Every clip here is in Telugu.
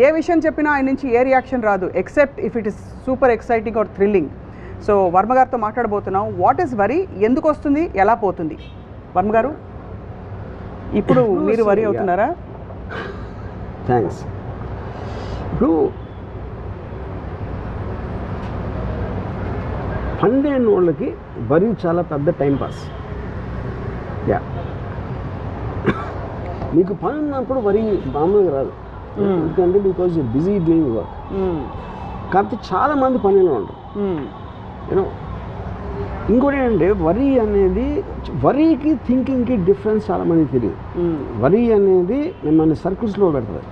ఏ విషయం చెప్పినా ఆయన నుంచి ఏ రియాక్షన్ రాదు except if it is super exciting or thrilling. So Varma గారితో మాట్లాడబోతున్నాం. వాట్ ఈస్ వరీ, ఎందుకు వస్తుంది, ఎలా పోతుంది? వర్మ గారు, ఇప్పుడు మీరు వరీ అవుతున్నారా? థ్యాంక్స్. ఇప్పుడు ఫండ్ అయిన వాళ్ళకి వరీ చాలా పెద్ద టైంపాస్. యా, మీకు పని ఉన్నప్పుడు వరీ మామూలుగా రాదు. ఎందుకంటే because you're busy doing work. కాకపోతే చాలామంది పనిలో ఉంటారు. యూనో, ఇంకోటి ఏంటంటే వరీ అనేది, వరీకి థింకింగ్కి డిఫరెన్స్ చాలామందికి తెలియదు. వరీ అనేది మిమ్మల్ని సర్కిల్స్లో పెడుతుంది.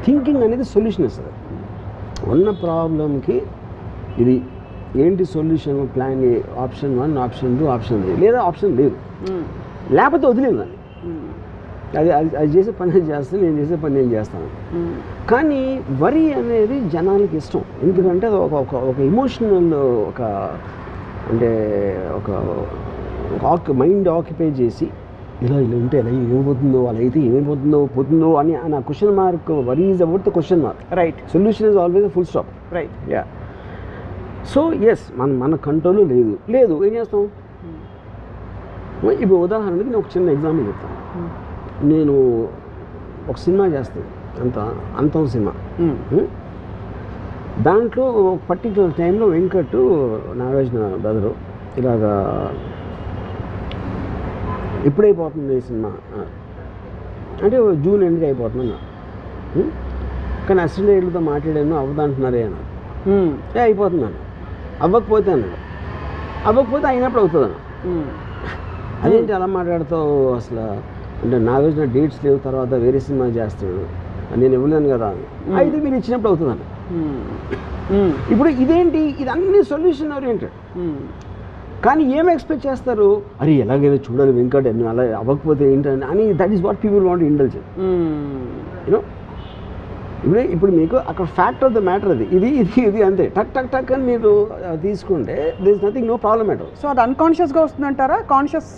థింకింగ్ అనేది సొల్యూషన్ ఇస్తుంది. ఉన్న ప్రాబ్లంకి ఇది ఏంటి solution, plan A, option 1, option 2, option 3, లేదా ఆప్షన్ లేదు, లేకపోతే వదిలేదండి. అది చేసే పని చేస్తాను, నేను చేసే పని నేను చేస్తాను. కానీ వరీ అనేది జనాలకి ఇష్టం. ఎందుకంటే ఒక ఎమోషనల్, ఒక అంటే ఒక మైండ్ ఆక్యుపై చేసి ఇలా ఉంటే ఎలా ఏమైపోతుందో, అలా అయితే ఏమైపోతుందో పోతుందో అని ఆ question mark. Worry is about the question mark. Right. Solution is always full stop. Right. Yeah. So yes, మన కంట్రోల్లో లేదు ఏం చేస్తాం? ఇప్పుడు ఉదాహరణకి నేను ఒక చిన్న ఎగ్జాంపుల్ చెప్తాను. నేను ఒక సినిమా చేస్తాను, అంతం సినిమా. దాంట్లో ఒక పర్టికులర్ టైంలో వెంకట్, నాగార్జున బ్రదరు ఇలాగా ఎప్పుడైపోతుంది ఈ సినిమా అంటే జూన్ ఎండ్కి అయిపోతుంది. కానీ అసిస్టెంట్ డైరెక్టర్తో మాట్లాడాను, అవ్వదంటున్నారే అన్నారు. అయిపోతున్నాను, అవ్వకపోతే అన్నాడు. అవ్వకపోతే అయినప్పుడు అవుతుంది అన్న. అదేంటి అలా మాట్లాడుతావు అసలు అంటే, నాగార్జున డేట్స్ లేవు, తర్వాత వేరే సినిమా చేస్తాడు, నేను ఇవ్వలేను కదా అని. అయితే మీరు ఇచ్చినప్పుడు అవుతుందని. ఇప్పుడు ఇదేంటి, ఇదన్నీ సొల్యూషన్ ఓరియంటెడ్. కానీ ఏం ఎక్స్పెక్ట్ చేస్తారు? అరే ఎలాగైనా చూడాలి వెంకట్, అలా అవ్వకపోతే ఏంటని అని. That is what people want intelligent. You know, ఇప్పుడు మీకు అక్కడ ఫ్యాక్ట్ ఆఫ్ ద మ్యాటర్ అది, ఇది అంతే. టక్ అని మీరు తీసుకుంటే there is nothing, no problem at all. So అది అన్కాన్షియస్గా వస్తుందంటారా, కాన్షియస్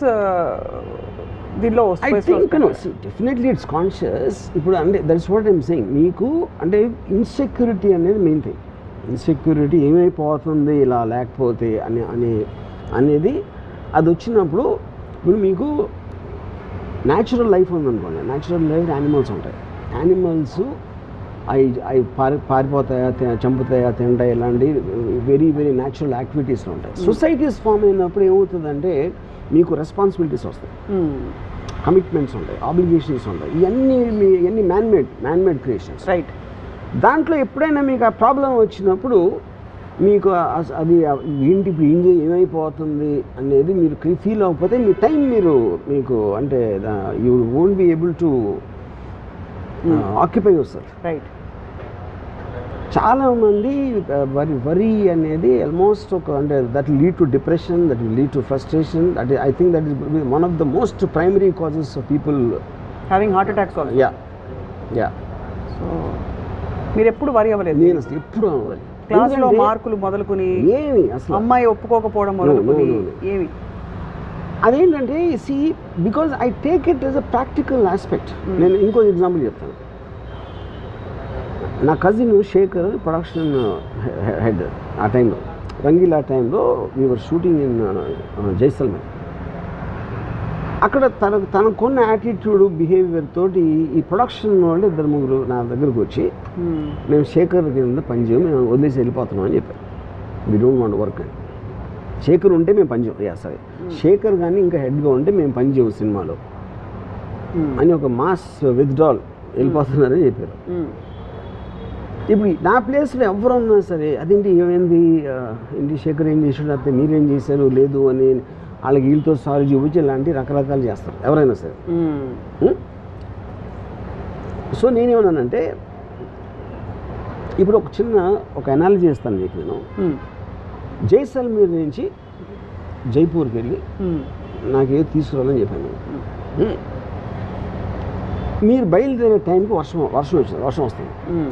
దీనిలో? I think no, definitely it's conscious. ఇప్పుడు అంటే దట్స్ వాట్ ఐమ్ సేయింగ్. మీకు అంటే ఇన్సెక్యూరిటీ అనేది మెయిన్ థింగ్. ఇన్సెక్యూరిటీ ఏమైపోతుంది ఇలా లేకపోతే అనేది అది వచ్చినప్పుడు, ఇప్పుడు మీకు న్యాచురల్ లైఫ్ ఉందనుకోండి. న్యాచురల్ లైఫ్ యానిమల్స్ ఉంటాయి. యానిమల్స్ అవి పారిపోతాయా, చంపుతాయా, తింటాయి, ఇలాంటి వెరీ వెరీ న్యాచురల్ యాక్టివిటీస్లో ఉంటాయి. సొసైటీస్ ఫామ్ అయినప్పుడు ఏమవుతుందంటే మీకు రెస్పాన్సిబిలిటీస్ వస్తాయి, కమిట్మెంట్స్ ఉంటాయి, ఆబ్లిగేషన్స్ ఉంటాయి. ఇవన్నీ మ్యాన్మేడ్ క్రియేషన్స్. రైట్. దాంట్లో ఎప్పుడైనా మీకు ఆ ప్రాబ్లం వచ్చినప్పుడు మీకు అది ఏంటి ఇప్పుడు ఏమైపోతుంది అనేది మీరు ఫీల్ అవ్వకపోతే మీ టైం మీకు అంటే you won't be able to occupy your self. Right. చాలామంది వరీ అనేది ఆల్మోస్ట్ అంటే that will lead to depression, that will lead to frustration. That I think that is one of the most primary causes of people having heart attacks also. Yeah. So మీరు ఎప్పుడు వరీ అవ్వలేదు? నేను అసలు ఎప్పుడు అవ్వాలి. క్లాస్లో మార్కులు మొదలుకొని ఏమి అసలు అమ్మాయి ఒప్పుకోకపోవడం మొదలుకొని ఏమి అదేంటంటే because I take it as a practical aspect. నేను ఇంకో ఎగ్జాంపుల్ చెప్తాను. నా కజిన్ శేఖర్ ప్రొడక్షన్ హెడ్ ఆ టైంలో, రంగీలా టైంలో వీఆర్ షూటింగ్ ఇన్ జైసల్మేర్. అక్కడ తనకున్న యాటిట్యూడ్, బిహేవియర్ తోటి ఈ ప్రొడక్షన్ వాళ్ళు 2-3 నా దగ్గరకు వచ్చి, మేము శేఖర్ కింద పనిచేయం, మేము వదిలేసి వెళ్ళిపోతున్నాం అని చెప్పారు. వీ డోంట్ వాంట్ వర్క్ అని. శేఖర్ ఉంటే మేము పనిచేయం, సరే శేఖర్ కానీ ఇంకా హెడ్గా ఉంటే మేము పనిచేయం సినిమాలో అని ఒక మాస్ విత్డ్రాల్ వెళ్ళిపోతున్నారని చెప్పారు. ఇప్పుడు నా ప్లేస్లో ఎవరున్నా సరే అదేంటి ఏమైంది, ఏంటి శేఖర్ ఏం చేసాడు, అయితే మీరేం చేశారు లేదు అని వాళ్ళకి వీళ్ళతో సారీ చూపించి ఇలాంటి రకరకాలు చేస్తారు ఎవరైనా సరే. సో నేనేమన్నానంటే, ఇప్పుడు ఒక అనాలజీ చేస్తాను మీకు. నేను జైసల్మేర్ నుంచి జైపూర్కి వెళ్ళి నాకేదో తీసుకురావాలని చెప్పాను. మీరు బయలుదేరే టైంకి వర్షం వస్తుంది.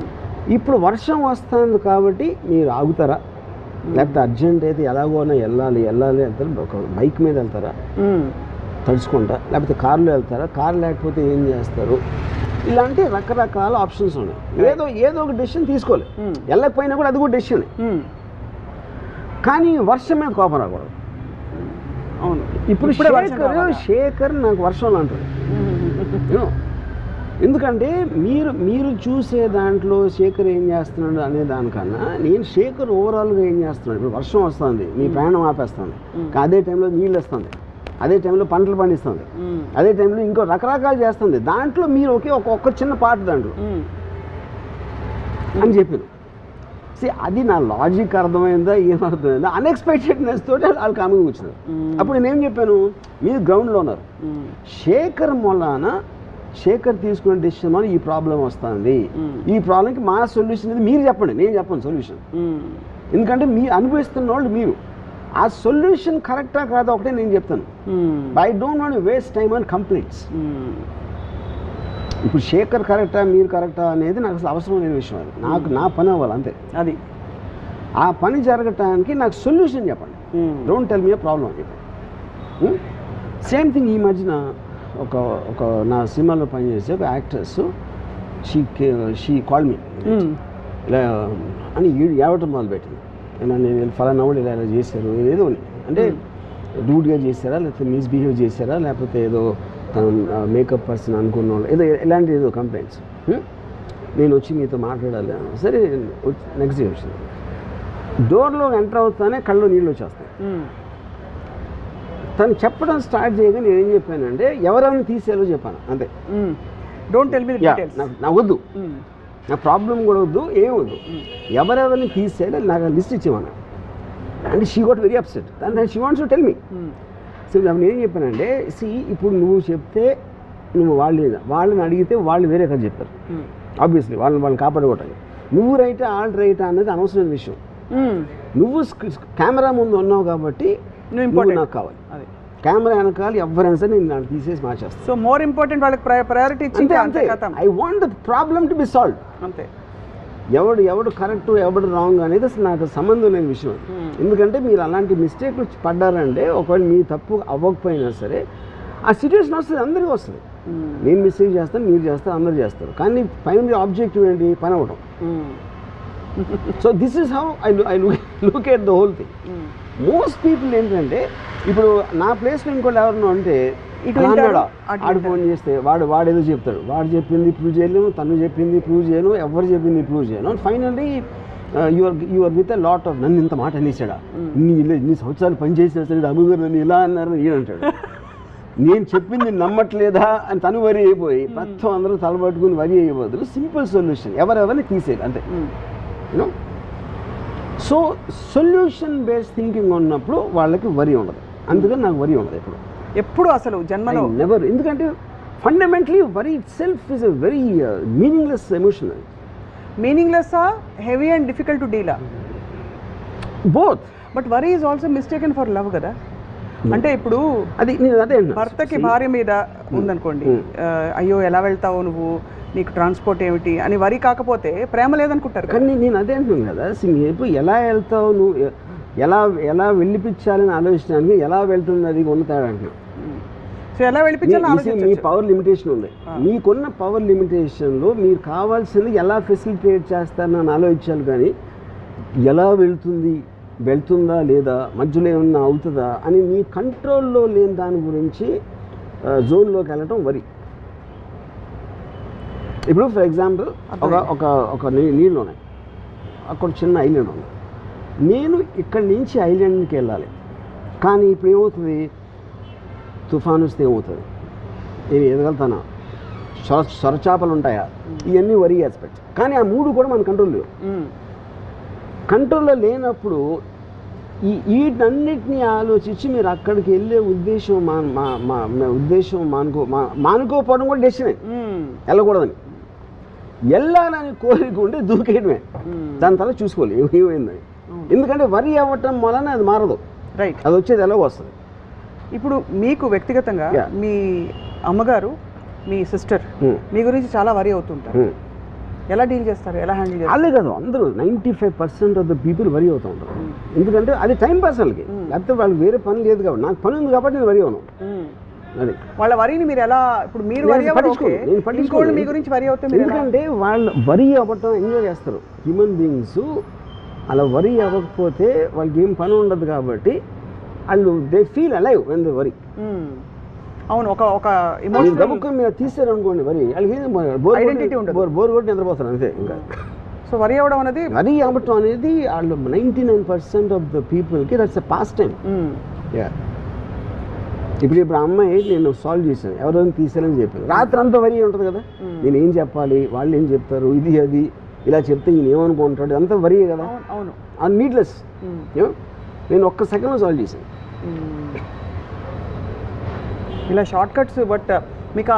ఇప్పుడు వర్షం వస్తుంది కాబట్టి మీరు ఆగుతారా, లేకపోతే అర్జెంట్ అయితే ఎలాగోనా వెళ్ళాలి వెళ్తారు, ఒక బైక్ మీద వెళ్తారా తడుచుకుంటా, లేకపోతే కారులో వెళ్తారా, కారు లేకపోతే ఏం చేస్తారు ఇలాంటి రకరకాల ఆప్షన్స్ ఉన్నాయి. ఏదో ఒక డెసిషన్ తీసుకోవాలి, వెళ్ళకపోయినా కూడా అది కూడా డెసిషన్. కానీ వర్షం మీద కోపం రాకూడదు. అవును, ఇప్పుడు శేఖర్ నాకు వర్షంలో అంటాడు. ఎందుకంటే మీరు చూసే దాంట్లో శేఖర్ ఏం చేస్తున్నాడు అనే దానికన్నా నేను శేఖర్ ఓవరాల్గా ఏం చేస్తున్నాడు. ఇప్పుడు వర్షం వస్తుంది, మీ ప్రయాణం ఆపేస్తుంది, అదే టైంలో నీళ్ళు వస్తుంది, అదే టైంలో పంటలు పండిస్తుంది, అదే టైంలో ఇంకో రకరకాలు చేస్తుంది. దాంట్లో మీరు ఒక్క చిన్న పార్ట్ దాంట్లో అని చెప్పారు. అది నా లాజిక్ అర్థమైందా ఏమర్థమైందా, అన్ఎక్స్పెక్టెడ్నెస్ తోటి వాళ్ళు కామెంట్ వచ్చినారు. అప్పుడు నేనేం చెప్పాను, మీరు గ్రౌండ్లో ఉన్నారు, శేఖర్ మొలాన శేఖర్ తీసుకునే డెసిషన్ వల్ల ఈ ప్రాబ్లం వస్తుంది, ఈ ప్రాబ్లంకి మా సొల్యూషన్ ఇది మీరు చెప్పండి, నేను చెప్పను సొల్యూషన్. ఎందుకంటే మీ అనుభవిస్తున్న వాళ్ళు మీరు, ఆ సొల్యూషన్ కరెక్టా కాదా ఒకటే నేను చెప్తాను. I don't want waste time on complaints. ఇప్పుడు శేఖర్ కరెక్టా మీరు కరెక్టా అనేది నాకు అసలు అవసరం లేని విషయం. అది నా పని అవ్వాలి అంతే. అది ఆ పని జరగటానికి నాకు సొల్యూషన్ చెప్పండి, డోంట్ టెల్ మీ ప్రాబ్లం అని చెప్పండి. సేమ్ థింగ్ ఈ మధ్యన ఒక నా సినిమాలో పనిచేసే ఒక యాక్ట్రెస్ షీ కాల్ మీ ఇలా అని ఏడవటం మొదలుపెట్టింది. ఇలా నేను ఫలానా వాళ్ళు ఇలా చేశారు, ఏదో అంటే రూడ్గా చేశారా, లేకపోతే మిస్బిహేవ్ చేశారా, లేకపోతే ఏదో తను మేకప్ పర్సన్ అనుకున్న వాళ్ళు ఏదో ఇలాంటి ఏదో కంప్లైంట్స్. నేను వచ్చి మీతో మాట్లాడాలి. సరే నెక్స్ట్ డే వచ్చింది, డోర్లో ఎంటర్ అవుతానే కళ్ళు నీళ్ళు వచ్చేస్తాయి. తను చెప్పడం స్టార్ట్ చేయగా నేను ఏం చెప్పానంటే ఎవరెవరిని తీసేయాలో చెప్పాను అంతే. Don't tell me details. నాకు వద్దు, నా ప్రాబ్లం కూడా వద్దు, ఏం వద్దు, ఎవరెవరిని తీసేయాలో నాకు లిస్ట్ ఇచ్చేవాను. అంటే she got very upset and she wants to tell me. So నేను ఏం చెప్పానంటే, ఇప్పుడు నువ్వు చెప్తే నువ్వు వాళ్ళని అడిగితే వాళ్ళు వేరే కదా చెప్తారు. ఆబ్వియస్లీ వాళ్ళని కాపాడుకోవటానికి నువ్వు రైటా వాళ్ళు రైటా అనేది అనవసరమైన విషయం. నువ్వు కెమెరా ముందు ఉన్నావు కాబట్టి నువ్వు నాకు కావాలి. కెమెరా వెనకాల ఎవరైనా సరే నేను నాకు తీసేసి మార్చేస్తాను. సో మోర్ ఇంపార్టెంట్ వాళ్ళకి ప్రయారిటీ ఇచ్చింది. I want the problem to be solve. అంతే. ఎవడు కరెక్ట్ ఎవడు రాంగ్ అనేది అసలు నాకు సంబంధం లేని విషయం. ఎందుకంటే మీరు అలాంటి మిస్టేక్లు పడ్డారంటే ఒకవేళ మీ తప్పు అవ్వకపోయినా సరే ఆ సిచ్యువేషన్ వస్తుంది, అందరికీ వస్తుంది. నేను మిస్టేక్ చేస్తాను, మీరు చేస్తారు, అందరు చేస్తారు, కానీ ఫైనల్ ఆబ్జెక్టివ్ ఏంటి, పని అవ్వడం. So this is how I look at the whole thing. Most people ఏంటంటే ఇప్పుడు నా ప్లేస్లో ఇంకోటి ఎవరన్నా అంటే ఆడు ఫోన్ చేస్తే వాడేదో చెప్తాడు, వాడు చెప్పింది ప్రూవ్ చేయలేము, తను చెప్పింది ప్రూవ్ చేయను, ఎవరు చెప్పింది ప్రూవ్ చేయను. Finally your with a lot of నన్ను ఇంత మాట అనేసాడా, ఇన్ని సంవత్సరాలు పనిచేసినా సరే అమ్మగారు నన్ను ఇలా అన్నారని ఈయనంటాడు. నేను చెప్పింది నమ్మట్లేదా అని తను వరి అయిపోయి మొత్తం అందరూ తలబట్టుకుని వరి అయిపోతుంది. సింపుల్ సొల్యూషన్, ఎవరెవరిని తీసేయాలి అంతే. You know, so solution based thinking ఉన్నప్పుడు వాళ్ళకి వరి ఉండదు. అందుకని నాకు వరి ఉండదు ఎప్పుడు అసలు జన్మలో నెవర్. ఎందుకంటే ఫండమెంటలీ వరి it self is a very meaningless emotion. Meaningless, heavy and difficult to deal, both. But worry is also mistaken for love కదా. అంటే ఇప్పుడు అది భర్తకి భార్య మీద ఉందనుకోండి, అయ్యో ఎలా వెళ్తావు నువ్వు, నీకు ట్రాన్స్పోర్ట్ ఏమిటి అని వరి కాకపోతే ప్రేమ లేదనుకుంటారు. కానీ నేను అదే అంటున్నాను కదా, ఇప్పుడు ఎలా వెళ్తావు నువ్వు, ఎలా వెళ్ళిపించాలని ఆలోచించడానికి ఎలా వెళ్తుంది అది ఉన్న తేడా అంటున్నాను. సో ఎలా వెళ్ళిపించాలి, మీ పవర్ లిమిటేషన్ ఉంది. మీకున్న పవర్ లిమిటేషన్లో మీరు కావాల్సింది ఎలా ఫెసిలిటేట్ చేస్తారని అని ఆలోచించాలి. కానీ ఎలా వెళ్తుందా లేదా, మధ్యలో ఏమన్నా అవుతుందా అని మీ కంట్రోల్లో లేని దాని గురించి జోన్లోకి వెళ్ళటం వరి. ఇప్పుడు ఫర్ ఎగ్జాంపుల్ ఒక నీళ్ళు ఉన్నాయి, అక్కడ చిన్న ఐలాండ్ ఉంది, నేను ఇక్కడి నుంచి ఐలాండ్కి వెళ్ళాలి. కానీ ఇప్పుడు ఏమవుతుంది, తుఫాను వస్తే ఏమవుతుంది, నేను ఎదగలుగుతానా, సొరచాపలు ఉంటాయా, ఇవన్నీ వరి ఆస్పెక్ట్. కానీ ఆ మూడు కూడా మన కంట్రోల్లో లేనప్పుడు వీటన్నిటినీ ఆలోచించి మీరు అక్కడికి వెళ్ళే ఉద్దేశం మానుకోకపోవడం కూడా డెసిషనే. వెళ్ళకూడదని, వెళ్ళాలని కోరిక ఉంటే దూకేయడమే, దాని తర్వాత చూసుకోవాలి ఏమైందని. ఎందుకంటే వరి అవ్వటం వలన అది మారదు, రైట్, అది వచ్చేది ఎలాగో వస్తుంది. ఇప్పుడు మీకు వ్యక్తిగతంగా మీ అమ్మగారు, మీ సిస్టర్ మీ గురించి చాలా వరి అవుతుంటారు, ఎలా డీల్ చేస్తారు, ఎలా హ్యాండిల్ చేస్తారు? అలాగే కాదు, అందరూ 95% ఆఫ్ ద పీపుల్ వరి అవుతూ ఉంటారు. ఎందుకంటే అది టైం పాస్ వాళ్ళకి, లేకపోతే వాళ్ళకి వేరే పని లేదు కాబట్టి. నాకు పని ఉంది కాబట్టి నేను వరి అవును. అది వాళ్ళ వరిని మీరు ఎలా ఇప్పుడు మీరు వరి ఇంకోళ్ళు మీ గురించి వరి అవుతే ఎందుకంటే వాళ్ళు వరి అవ్వటం ఎంజాయ్ చేస్తారు. హ్యూమన్ బీయింగ్స్ అలా వరి అవ్వకపోతే వాళ్ళకి ఏం పని ఉండదు కాబట్టి వాళ్ళు they feel alive when they వరి. అవును, ఒక ఎమోషనల్ గబుక్కుని మీరు తీసారనుకోండి వరి వాళ్ళకి బోర్ కొట్టి నిద్రపోతారు అంతే. ఇంకా సో వరి అవ్వడం అనేది వరి అవ్వటం అనేది వాళ్ళు 99% ఆఫ్ ద పీపుల్కి దట్స్ ఎ పాస్ట్ టైం. ఇప్పుడు అమ్మాయి నేను సాల్వ్ చేశాను, ఎవరైనా తీసారని చెప్పాను, రాత్రి అంతా వరి ఉంటుంది కదా, నేను ఏం చెప్పాలి, వాళ్ళు ఏం చెప్తారు, ఇది అది ఇలా చెప్తే ఈయన ఏమనుకుంటాడు, అంతా వరియే కదా. అవును, అది నీడ్లెస్. నేను ఒక్క సెకండ్లో సాల్వ్ చేశాను. ఇలా షార్ట్ కట్స్. బట్ మీకు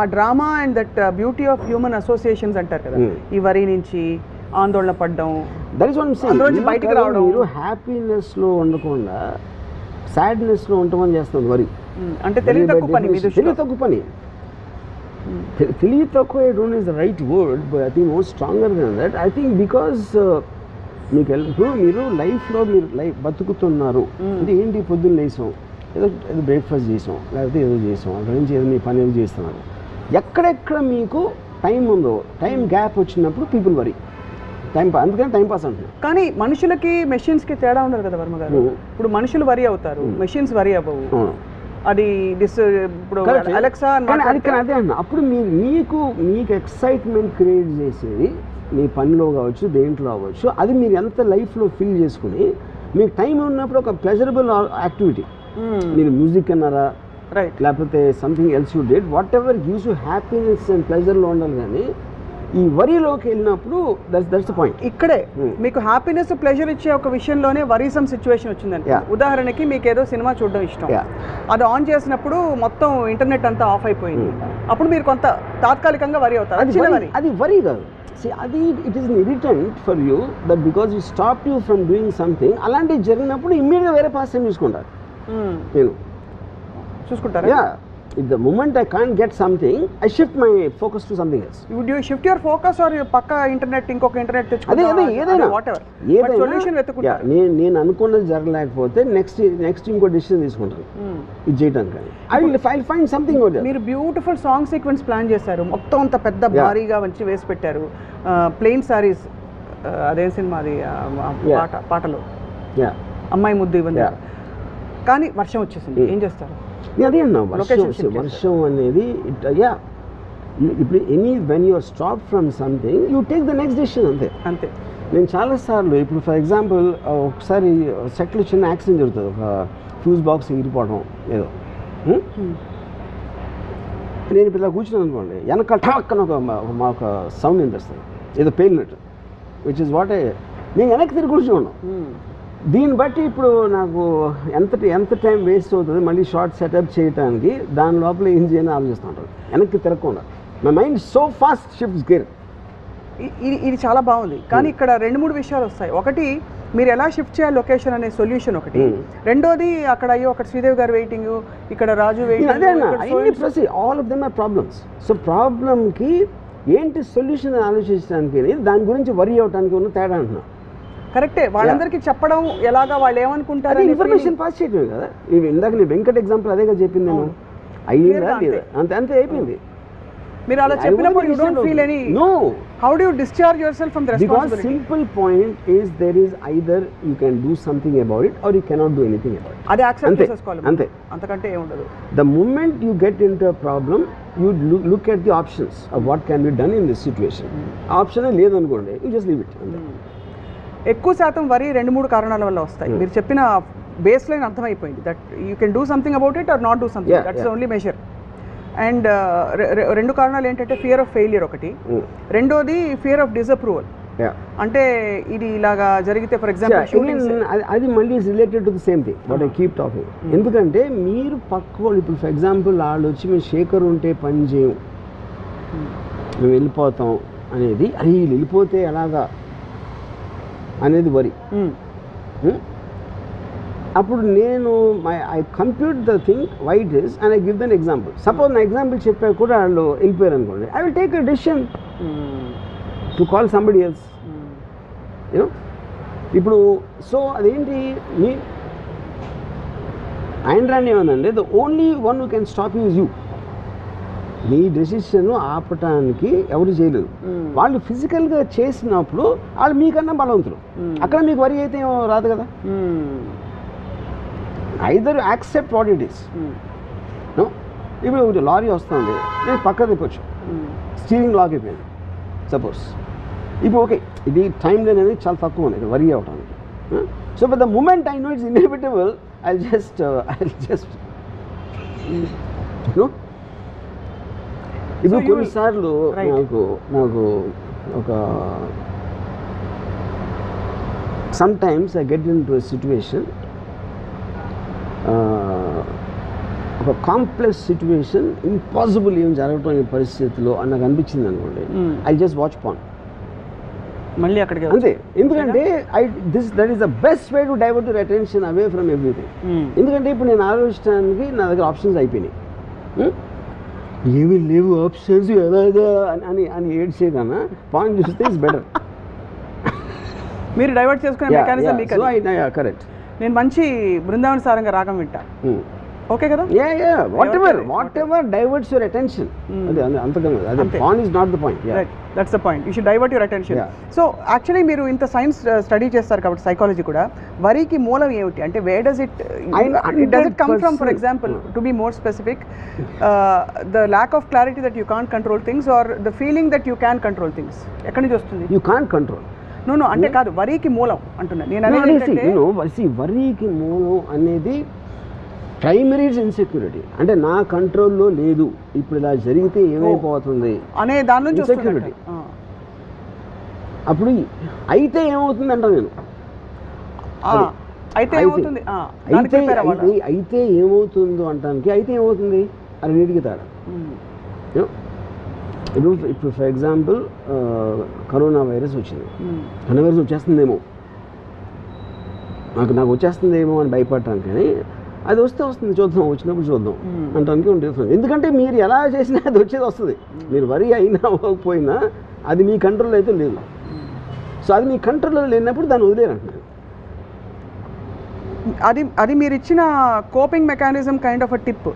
ఆ drama and that beauty of human associations అంటారు కదా, ఈ వరి నుంచి ఆందోళన పడ్డం, బయటకు రావడం, మీరు హ్యాపీనెస్లో ఉండకుండా సాడ్నెస్లో ఉండమని చేస్తుంది వరి. అంటే తెలివి తక్కువ పని. తెలివి తక్కువ I don't is the right word, but I think more stronger then that. I think because మీకు ఇప్పుడు మీరు లైఫ్లో మీరు బతుకుతున్నారు అంటే ఏంటి, పొద్దున్న లేసాం, ఏదో బ్రేక్ఫాస్ట్ చేసాం, లేకపోతే ఏదో చేసాం, అక్కడి నుంచి ఏదో మీ పని ఏదో చేస్తున్నారు. ఎక్కడెక్కడ మీకు టైం ఉందో, టైం గ్యాప్ వచ్చినప్పుడు పీపుల్ వరి, అందుకని టైం పాస్ అంటున్నారు. కానీ మనుషులకి మెషిన్స్కి తేడా ఉండదు కదా వర్మ గారు. ఇప్పుడు మనుషులు వరి అవుతారు, మెషిన్స్ వరి అవ్వవు. అది ఇప్పుడు అలెక్సా అదే అన్న. అప్పుడు మీకు ఎక్సైట్మెంట్ క్రియేట్ చేసేది మీ పనిలో కావచ్చు, దేంట్లో అవ్వచ్చు, అది మీరు ఎంత లైఫ్లో ఫీల్ చేసుకుని మీకు టైం ఉన్నప్పుడు ఒక ప్లెజరబుల్ యాక్టివిటీ, మీరు మ్యూజిక్ అన్నారా, రైట్, లేకపోతే something else you did, whatever gives you happiness and ప్లెజర్లో ఉండాలి. కానీ ఈ వరిలోకి వెళ్ళినప్పుడు దట్స్ ద పాయింట్. ఇక్కడే మీకు హ్యాపీనెస్ ప్లెజర్ ఇచ్చే ఒక విషయంలోనే వరీసమ్ సిచ్యువేషన్ వచ్చిందండి. ఉదాహరణకి మీకు ఏదో సినిమా చూడడం ఇష్టం, అది ఆన్ చేసినప్పుడు మొత్తం ఇంటర్నెట్ అంతా ఆఫ్ అయిపోయింది, అప్పుడు మీరు కొంత తాత్కాలికంగా వరి అవుతారు. అది వరి కాదు, అది it is irritant for you that because you stop you from doing something. అలాంటివి జరిగినప్పుడు ఇమ్మీడియట్గా వేరే పాస్ టైం చూసుకుంటారు. నేను చూసుకుంటారా? If the moment I can't get something, I shift my focus to something else. Would you shift your focus or పక్క ఇంటర్నెట్ ఇంకొక ఇంటర్నెట్ తెచ్చుకుంటా? అదే ఏదైనా వాటెవర్ సొల్యూషన్ వెతుకుంటారు. నేను అనుకున్నది జరగలేకపోతే నెక్స్ట్ ఇంకో డిసిషన్ తీసుకుంటాను ఇది చేయడానికి. I'll find something over there. మీరు బ్యూటిఫుల్ సాంగ్ సీక్వెన్స్ ప్లాన్ చేశారు, మొత్తం అంత పెద్ద భారీగా మంచి వేసి పెట్టారు. ప్లెయిన్ సారీస్, అదేం సినిమా అది, పాటలు అమ్మాయి ముద్దు ఇవ్వండి, కానీ వర్షం వచ్చేసింది, ఏం చేస్తారు? అదే అన్నా, వర్షం అనేది ఇప్పుడు when you are stop from something you take the next decision. అంతే. నేను చాలాసార్లు ఇప్పుడు ఫర్ ఎగ్జాంపుల్ ఒకసారి సెట్లో చిన్న యాక్సిడెంట్ జరుగుతుంది, ఒక ఫ్యూజ్ బాక్స్ ఎగిరిపోవడం ఏదో. నేను ఇప్పుడు ఇలా కూర్చున్నాను అనుకోండి, వెనక ఠాక్కన ఒక సౌండ్ వినిపిస్తుంది, ఏదో పేలినట్టు, విచ్ ఇస్ వాట్ నేను వెనక్కి తిరిగి కూర్చోను. దీన్ని బట్టి ఇప్పుడు నాకు ఎంత టైం వేస్ట్ అవుతుంది మళ్ళీ షార్ట్ సెటప్ చేయడానికి, దాని లోపల ఏం చేయాలని ఆలోచిస్తుంటారు వెనక్కి తిరగకుండా. My mind so fast shifts gear. ఇది చాలా బాగుంది, కానీ ఇక్కడ 2-3 విషయాలు వస్తాయి. ఒకటి, మీరు ఎలా షిఫ్ట్ చేయాలి లొకేషన్ అనే సొల్యూషన్ ఒకటి. రెండోది, అక్కడ అయ్యో అక్కడ శ్రీదేవి గారు వెయిటింగ్, ఇక్కడ Raju waiting, all of them are problems. So ప్రాబ్లమ్కి ఏంటి సొల్యూషన్ ఆలోచించడానికి, దాని గురించి వరి అవడానికి ఉన్న తేడా అంటున్నా. కరెక్టే, వాళ్ళందరికీ చెప్పడం ఎలాగా, వాళ్ళు ఏమనుకుంటారు, ఇన్ఫర్మేషన్ పాస్ చేయడం కదా. ఇందాక నీ వెంకట్ ఎగ్జాంపుల్ అదేగా చెప్పింది నేను, అయ్యిందా లేదా అంతే అయిపోయింది. మీరు అలా చెప్పినప్పుడు you don't feel any. No. How do you discharge yourself from the responsibility? Because simple point is there is either you can do something about it or you cannot do anything about it. Adi accept చేసుకోవాలి అంతే, అంతకంటే ఏం ఉండదు. The moment you get into a problem you look at the options of what can be done in this situation. Option లేదు అనుకోండి, you just leave it. ఎక్కువ శాతం వరి 2-3 కారణాల వల్ల వస్తాయి. మీరు చెప్పిన బేస్ లైన్ అర్థమైపోయింది, that you can do something about it or not do something, that's only measure. And 2 కారణాలు ఏంటంటే ఫియర్ ఆఫ్ ఫెయిలియర్ ఒకటి, రెండోది ఫియర్ ఆఫ్ డిసప్రూవల్. అంటే ఇది ఇలాగా జరిగితే ఫర్ ఎగ్జాంపుల్ అది మళ్ళీ related to the same thing what I keep talking. ఎందుకంటే మీరు పక్క వాళ్ళు ఇప్పుడు ఫర్ ఎగ్జాంపుల్ వాళ్ళు వచ్చి మేము శేఖర్ ఉంటే పని చేయం, మేము వెళ్ళిపోతాం అనేది, అది వెళ్ళిపోతే ఎలాగా అనేది వరి. అప్పుడు నేను I compute the thing why it is and I give then example. Suppose నా ఎగ్జాంపుల్ చెప్పా కూడా వాళ్ళు వెళ్ళిపోయారు అనుకోండి, I will take a decision to call somebody else. ఇప్పుడు సో అదేంటి ఆయన రాని ఏమనండి, the only one who can stop you is you. మీ డెసిషన్ ఆపటానికి ఎవరు చేయలేదు. వాళ్ళు ఫిజికల్గా చేసినప్పుడు వాళ్ళు మీకన్నా బలవంతులు. అక్కడ మీకు వరి అయితే ఏమో రాదు కదా. Either accept what it is. ఇప్పుడు ఒకటి లారీ వస్తుంది, నేను పక్క తిప్పొచ్చు, స్టీరింగ్ లాక్ అయిపోయింది సపోజ్. ఇప్పుడు ఓకే, ఇది టైం అనేది చాలా తక్కువ ఉంది ఇక్కడ వరి అవడానికి. So but the moment I know it's inevitable, I just ఇప్పుడు కొన్నిసార్లు నాకు ఒక sometimes I get into situation, ఒక కాంప్లెక్స్ సిచ్యువేషన్, ఇంపాసిబుల్ ఏం జరగటం ఈ పరిస్థితిలో అని నాకు అనిపించింది అనుకోండి, ఐ జస్ట్ వాచ్ పాన్ మళ్ళీ అక్కడికి అంతే. ఎందుకంటే that is the best way to divert your attention away from everything. ఎందుకంటే ఇప్పుడు నేను ఆలోచించడానికి నా దగ్గర ఆప్షన్స్ అయిపోయినాయి, ఏమీ లేవు ఆప్షన్స్ ఎలాగా అని అని ఏడ్చే కన్నా పాయింట్ చూస్తే ఇస్ బెటర్. మీరు డైవర్ట్ చేసుకునే మెకానిజం మీకు. కరెక్ట్. నేను మంచి బృందావన సారంగా రాగం వింటా, ఓకే కదా. What ever diverts your attention, అదే అంతకన్నా అదే pan is not the point. That's the point, you should divert your attention. So actually మీరు ఇంత సైన్స్ స్టడీ చేస్తారు కాబట్టి సైకాలజీ కూడా, వరికి మూలం ఏమిటి అంటే where does it come from? For example, to be more specific, the lack of clarity that you can't control things or the feeling that you can control things, ఎక్కడి నుంచి వస్తుంది? You can't control. నో అంటే కాదు, వరికి మూలం అంటున్నా నేను అనేది. వరికి మూలం అనేది ప్రైమరీ ఇన్సెక్యూరిటీ, అంటే నా కంట్రోల్లో లేదు, ఇప్పుడు ఇలా జరిగితే ఏమైపోతుంది అనే దాని నుంచి ఇన్సెక్యూరిటీ. అప్పుడు అయితే ఏమవుతుంది అంట నేను, అయితే ఏమవుతుందో అంటానికి అయితే ఏమవుతుంది అది నీటికి తేడా. ఇప్పుడు ఫర్ ఎగ్జాంపుల్ కరోనా వైరస్ వచ్చింది, కరోనా వైరస్ వచ్చేస్తుందేమో, నాకు వచ్చేస్తుందేమో అని భయపడటానికి, కానీ అది వస్తుంది, చూద్దాం, వచ్చినప్పుడు చూద్దాం అంటానికి ఉంటుంది. ఎందుకంటే మీరు ఎలా చేసినా అది వచ్చేది వస్తుంది. మీరు వరి అయినా అవ్వకపోయినా అది మీ కంట్రోల్ అయితే లేదు. సో అది మీ కంట్రోల్లో లేనప్పుడు దాన్ని వదిలేరంటున్నాను. అది మీరు ఇచ్చిన coping mechanism kind of a tip.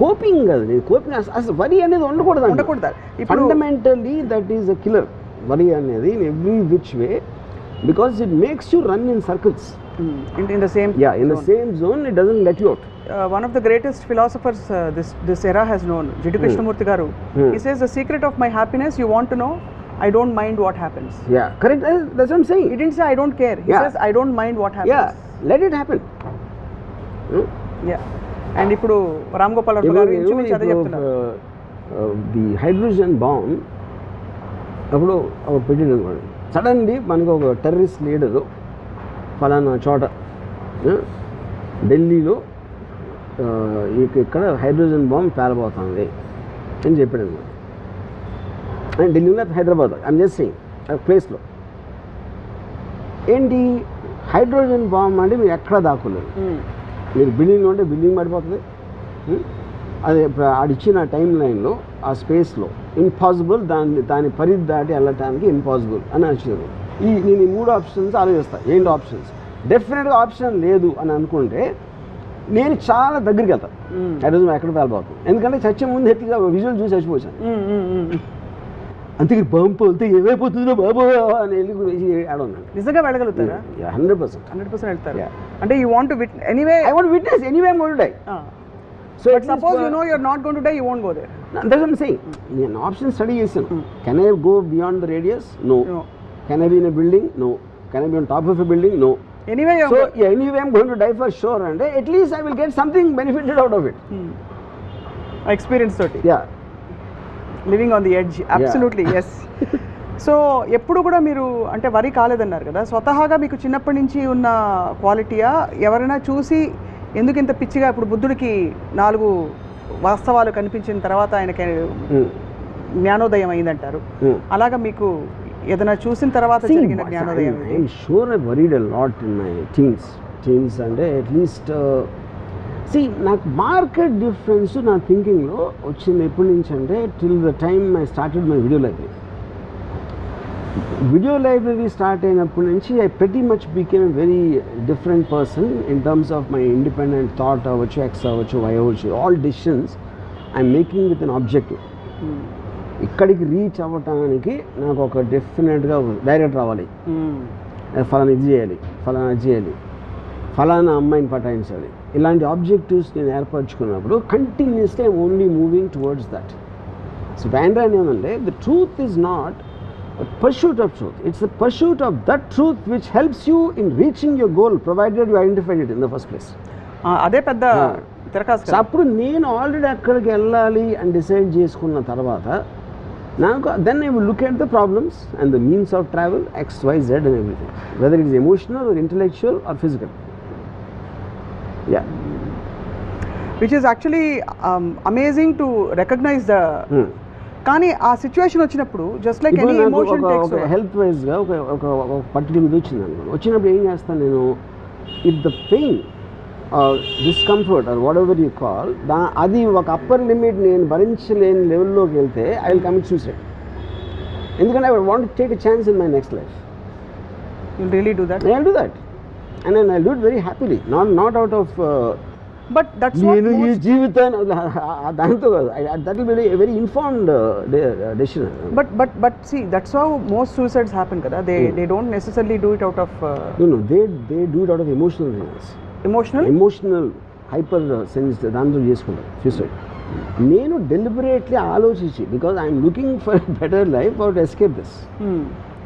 Coping కాదు, కోపింగ్ అసలు వరి అనేది ఉండకూడదు. Fundamentally that is a killer. వరి అనేది in every which way, because it makes you run in circles. In the same same zone, it doesn't let you out. One of the greatest philosophers this era has known, Jiddu Krishnamurti garu. He says the secret of my happiness, you want to know, I don't mind what happens. Yeah, correct. That's what I'm saying. He didn't say I don't care. He says I don't mind what happens. Yeah, let it happen. And ఇప్పుడు రామ్ గోపాల్ వర్మ గారు ఇంచుమించు అదే చెప్తున్నారు. ది హైడ్రోజన్ బాంబ్ అప్పుడు పెట్టింది అనుకోండి, సడన్లీ మనకు ఒక టెర్రరిస్ట్ లీడరు ఫలానా చోట ఢిల్లీలో ఇక్కడ హైడ్రోజన్ బాంబ్ పేలబోతుంది అని చెప్పాడు అనమాట. అండ్ ఢిల్లీలో హైదరాబాద్ ఐమ్ జస్ట్ సెయింగ్ ప్లేస్లో ఏంటి హైడ్రోజన్ బాంబ్ అంటే మీరు ఎక్కడ దాక్కోలేరు. మీరు బిల్డింగ్లో ఉంటే బిల్డింగ్ పడిపోతుంది. అది ఆడిచ్చిన టైం లైన్లో ఆ స్పేస్లో ఇంపాసిబుల్, దాని పరిధి దాటి వెళ్ళటానికి ఇంపాసిబుల్ అని వచ్చారు. నేను ఈ 3 ఆప్షన్స్ ఆలోచిస్తాను. ఏంటి ఆప్షన్స్? డెఫినెట్గా ఆప్షన్ లేదు అని అనుకుంటే నేను చాలా దగ్గరికి వెళ్తాను, హైడ్రోజన్ ఎక్కడ పేలబోతుంది. ఎందుకంటే చచ్చే ముందు ఎట్టిగా విజువల్ చూసి చచ్చిపోయాను. అంతే బాంబు వెళ్తే ఏమైపోతుందో బాబు అని వెళ్ళి ఆడున్నాను. నిజంగా వెళ్ళగలుగుతారా? 100% వెళ్తారు. అంటే you want to anyway, I want witness anyway I want to die. So suppose you know you're not going to die, you won't go there. That's what I'm saying. నేను ఆప్షన్ స్టడీ చేశాను. Can I go beyond the radius? No. Can I be in a building? No. Can I be on top of a building? No. Anyway, anyway I'm going to die for sure, and at least I will get something benefited out of it. Experience toti. Yeah. Living on the edge. Absolutely. Yes. So ఎప్పుడు కూడా మీరు అంటే వరి కాలేదన్నారు కదా, స్వతహాగా మీకు చిన్నప్పటి నుంచి ఉన్న క్వాలిటీయా, ఎవరైనా చూసి ఎందుకు ఇంత పిచ్చిగా, ఇప్పుడు బుద్ధుడికి 4 వాస్తవాలు కనిపించిన తర్వాత ఆయనకి జ్ఞానోదయం అయిందంటారు, అలాగా మీకు ఏదైనా చూసిన తర్వాత జరిగిన జ్ఞానోదయం? I'm sure I worried a lot in my teens అంటే అట్లీస్ట్ నాకు మార్కెట్ డిఫరెన్స్ నా థింకింగ్లో వచ్చింది ఎప్పటి నుంచి అంటే till the time I started my video library. Video library start అయినప్పటి నుంచి I pretty much became very different person in terms of my independent thought అవ్వచ్చు, ఎక్స్ అవ్వచ్చు, వై అవ్వచ్చు, all decisions I'm making with an objective. ఇక్కడికి రీచ్ అవ్వటానికి నాకు ఒక డెఫినెట్గా డైరెక్ట్ రావాలి, ఫలానా ఇది చేయాలి, ఫలానా అది చేయాలి, ఫలానా అమ్మాయిని పటాయించాలి, ఇలాంటి ఆబ్జెక్టివ్స్ నేను ఏర్పరచుకున్నప్పుడు continuously I'm only moving towards that. So బ్యాండ్రాన్ ఏమంటే the truth is not a pursuit of truth, it's the pursuit of that truth which helps you in reaching your goal provided you identified it in the first place. అదే పెద్ద తిరకాసు. సో అప్పుడు నేను ఆల్రెడీ అక్కడికి వెళ్ళాలి అని డిసైడ్ చేసుకున్న తర్వాత నాకు then I will look at the problems and the means of travel XYZ and everything, whether it is emotional or intellectual or physical. Yeah, which is actually amazing to recognize the కానీ ఆ సిచ్యువేషన్ వచ్చినప్పుడు just like any emotion takes ఒక హెల్త్ వైజ్గా ఒక పర్టికులర్ ఇది వచ్చింది అనుకో, వచ్చినప్పుడు ఏం చేస్తాను నేను, if the pain discomfort or whatever you call అది ఒక అప్పర్ లిమిట్ నేను భరించలేని లెవెల్లోకి వెళ్తే ఐ విల్ కమిట్ సూసైడ్. ఎందుకంటే I want take a chance in my next life. You really do that? I will do that and I will do it very happily, not out of but that's నేను ఈ జీవితాన్ని దాంతో కాదు, that will be very informed decision. But see that's how most suicides happen kada. They don't necessarily do it out of no they do it out of emotional reasons. emotional hyper sense దాంతో చేసుకుంటారు సూసైడ్. నేను డెలిబరేట్లీ ఆలోచించి because I'm looking for better life or to escape this.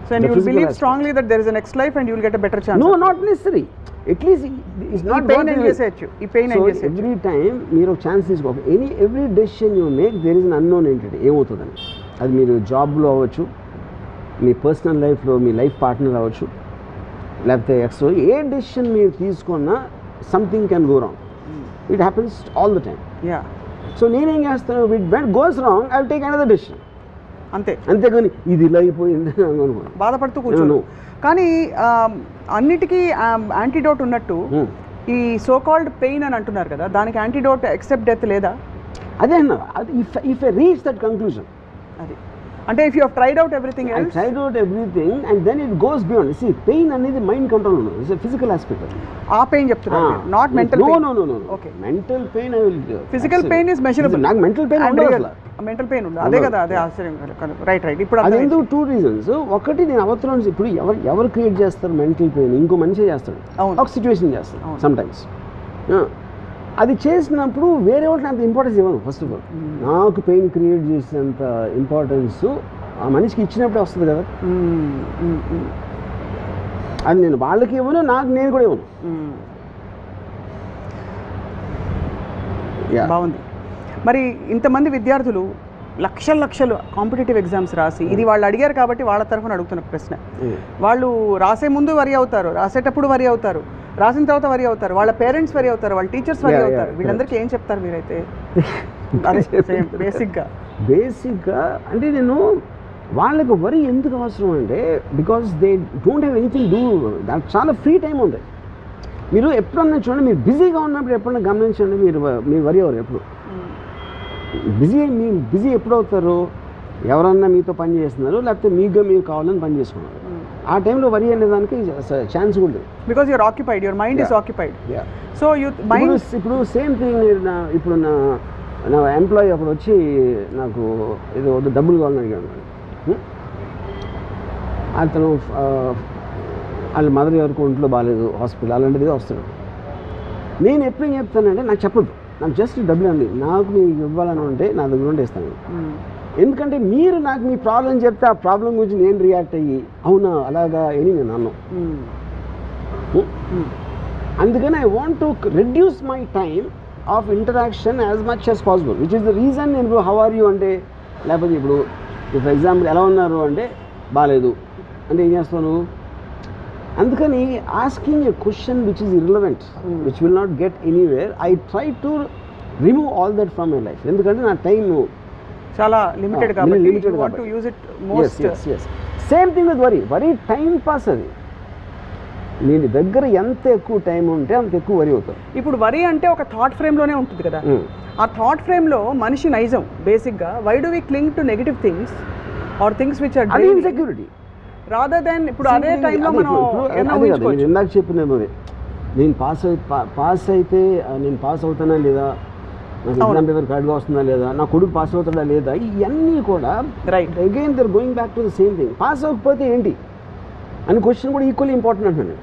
So and you will believe strongly that there is a next life and you will get a better chance. No, not necessary. At least it's not pain and చేసేయచ్చు. ఈ పెయిన్ అండ్ చేసేయచ్చు. Every time మీరు ఒక ఛాన్స్ తీసుకో, every decision you make there is an unknown entity. ఏమవుతుందని అది మీరు జాబ్లో అవ్వచ్చు, మీ పర్సనల్ లైఫ్లో మీ లైఫ్ పార్ట్నర్ అవ్వచ్చు, లేకపోతే ఎక్స్ట్రా ఏ డెసిషన్ మీరు తీసుకున్నా something can go wrong. It happens all the time. Yeah. So నేనేం చేస్తాను, when goes wrong I will take another decision. అంతేగాని ఇది ఇలా అయిపోయింది బాధపడుతూ కూర్చోను. కానీ అన్నిటికీ యాంటీడోట్ ఉన్నట్టు ఈ సో కాల్డ్ పెయిన్ అని అంటున్నారు కదా, దానికి యాంటీడోట్ ఎక్సెప్ట్ డెత్ లేదా? అదే అన్న, if I reach that conclusion, అది అంటే if you have tried out everything else, tried out everything and then it goes beyond. See pain అనేది మైండ్ కంట్రోల్ ఉండదు, ఇట్స్ ఎ ఫిజికల్ ఆస్పెక్ట్. ఆ పెయిన్ చెప్తున్నారు, not mental pain. No okay, mental pain I will, physical pain is measurable. నాకు మెంటల్ పెయిన్ ఉండదు అసలు. మెంటల్ పెయిన్ ఉండదు, అదే కదా, అదే ఆశ్చర్యం. రైట్. ఇప్పుడు అది ఎందుకు, 2 reasons. ఒకటి, నేను అవతరం ఇప్పుడు ఎవరు క్రియేట్ చేస్తారు మెంటల్ పెయిన్? ఇంకో మనిషే చేస్తాడు, ఒక సిచ్యువేషన్ చేస్తాడు సమ్ టైమ్స్. అది చేసినప్పుడు వేరే వాళ్ళకి అంత ఇంపార్టెన్స్ ఇవ్వను. ఫస్ట్ ఆఫ్ ఆల్ నాకు పెయిన్ క్రియేట్ చేసేంత ఇంపార్టెన్స్ ఆ మనిషికి ఇచ్చినప్పుడే వస్తుంది కదా. అది నేను వాళ్ళకి ఇవ్వను, నేను కూడా ఇవ్వను. బాగుంది. మరి ఇంతమంది విద్యార్థులు లక్షలు కాంపిటేటివ్ ఎగ్జామ్స్ రాసి, ఇది వాళ్ళు అడిగారు కాబట్టి వాళ్ళ తరఫున అడుగుతున్న ప్రశ్న, వాళ్ళు రాసే ముందు వరి అవుతారు, రాసేటప్పుడు వరి అవుతారు, రాసిన తర్వాత వరి అవుతారు, వాళ్ళ పేరెంట్స్ వరి అవుతారు, వాళ్ళ టీచర్స్ వరి అవుతారు. వీళ్ళందరికీ ఏం చెప్తారు మీరైతే? బేసిక్గా అంటే నేను వాళ్ళకి వరి ఎందుకు అవసరం అంటే, because they don't have anything do, దానికి చాలా ఫ్రీ టైం ఉంది. మీరు ఎప్పుడన్నా చూడండి, మీరు బిజీగా ఉన్నప్పుడు ఎప్పుడన్నా గమనించండి, మీరు వరి అవ్వరు ఎప్పుడు. బిజీ ఎప్పుడు అవుతారు? ఎవరన్నా మీతో పని చేస్తున్నారు, లేకపోతే మీరు కావాలని పని చేసుకున్నారు. ఆ టైంలో వరి అనే దానికి ఛాన్స్ ఉంటుంది, because you're occupied, your mind is occupied. So ఇప్పుడు సేమ్ థింగ్. ఇప్పుడు నా ఎంప్లాయీ అప్పుడు వచ్చి నాకు ఏదో డబ్బులు కావాలని అడిగాను. అతను వాళ్ళ మదర్ ఎవరికి ఒంట్లో బాగాలేదు, హాస్పిటల్ అలాంటిది వస్తాడు. నేను ఎప్పుడేం చెప్తానంటే, నాకు చెప్పదు, నాకు జస్ట్ డబ్బులు అండి, నాకు మీకు ఇవ్వాలని ఉంటే నా దగ్గర ఉంటే ఇస్తాను. ఎందుకంటే మీరు నాకు మీ ప్రాబ్లం చెప్తే ఆ ప్రాబ్లం గురించి నేను రియాక్ట్ అయ్యి అవునా అలాగా అని నేను అన్నాను. అందుకని I want to reduce my time of interaction as much as possible, which is the reason. నేను ఇప్పుడు హౌ ఆర్ యూ అంటే, లేకపోతే ఇప్పుడు ఫర్ ఎగ్జాంపుల్ ఎలా ఉన్నారు అంటే బాగాలేదు అంటే ఏం చేస్తాను? అందుకని asking a question which is irrelevant, which will not get anywhere, I try to remove all that from my life. ఎందుకంటే నా టైం చాలా లిమిటెడ్ కాబట్టి you want to use it most. Same thing with worry time pass. అది నీ దగ్గర ఎంత ఎక్కువ టైం ఉంటే అంత ఎక్కువ వరి అవుతారు. ఇప్పుడు వరి అంటే ఒక థాట్ ఫ్రేమ్లోనే ఉంటుంది కదా, ఆ థాట్ ఫ్రేమ్లో మనిషి నైజం బేసిక్గా why do we cling to negative things or things which are insecurity. Rather than ఇప్పుడు అదే టైంలో మనం ఏమన్నా ఊహించుకోవచ్చు. ఇందాక చెప్పినది అదే, నేను పాస్ అయితే నేను పాస్ అవుతానా లేదా, నాకు ఎగ్జామ్ పేపర్ కరెక్ట్గా వస్తుందా లేదా, నా కొడుకు పాస్ అవుతాడా లేదా, ఇవన్నీ కూడా again there going back to the same thing. Pass అవ్వకపోతే ఏంటి అని క్వశ్చన్ కూడా ఈక్వల్లీ ఇంపార్టెంట్ అంటున్నాను.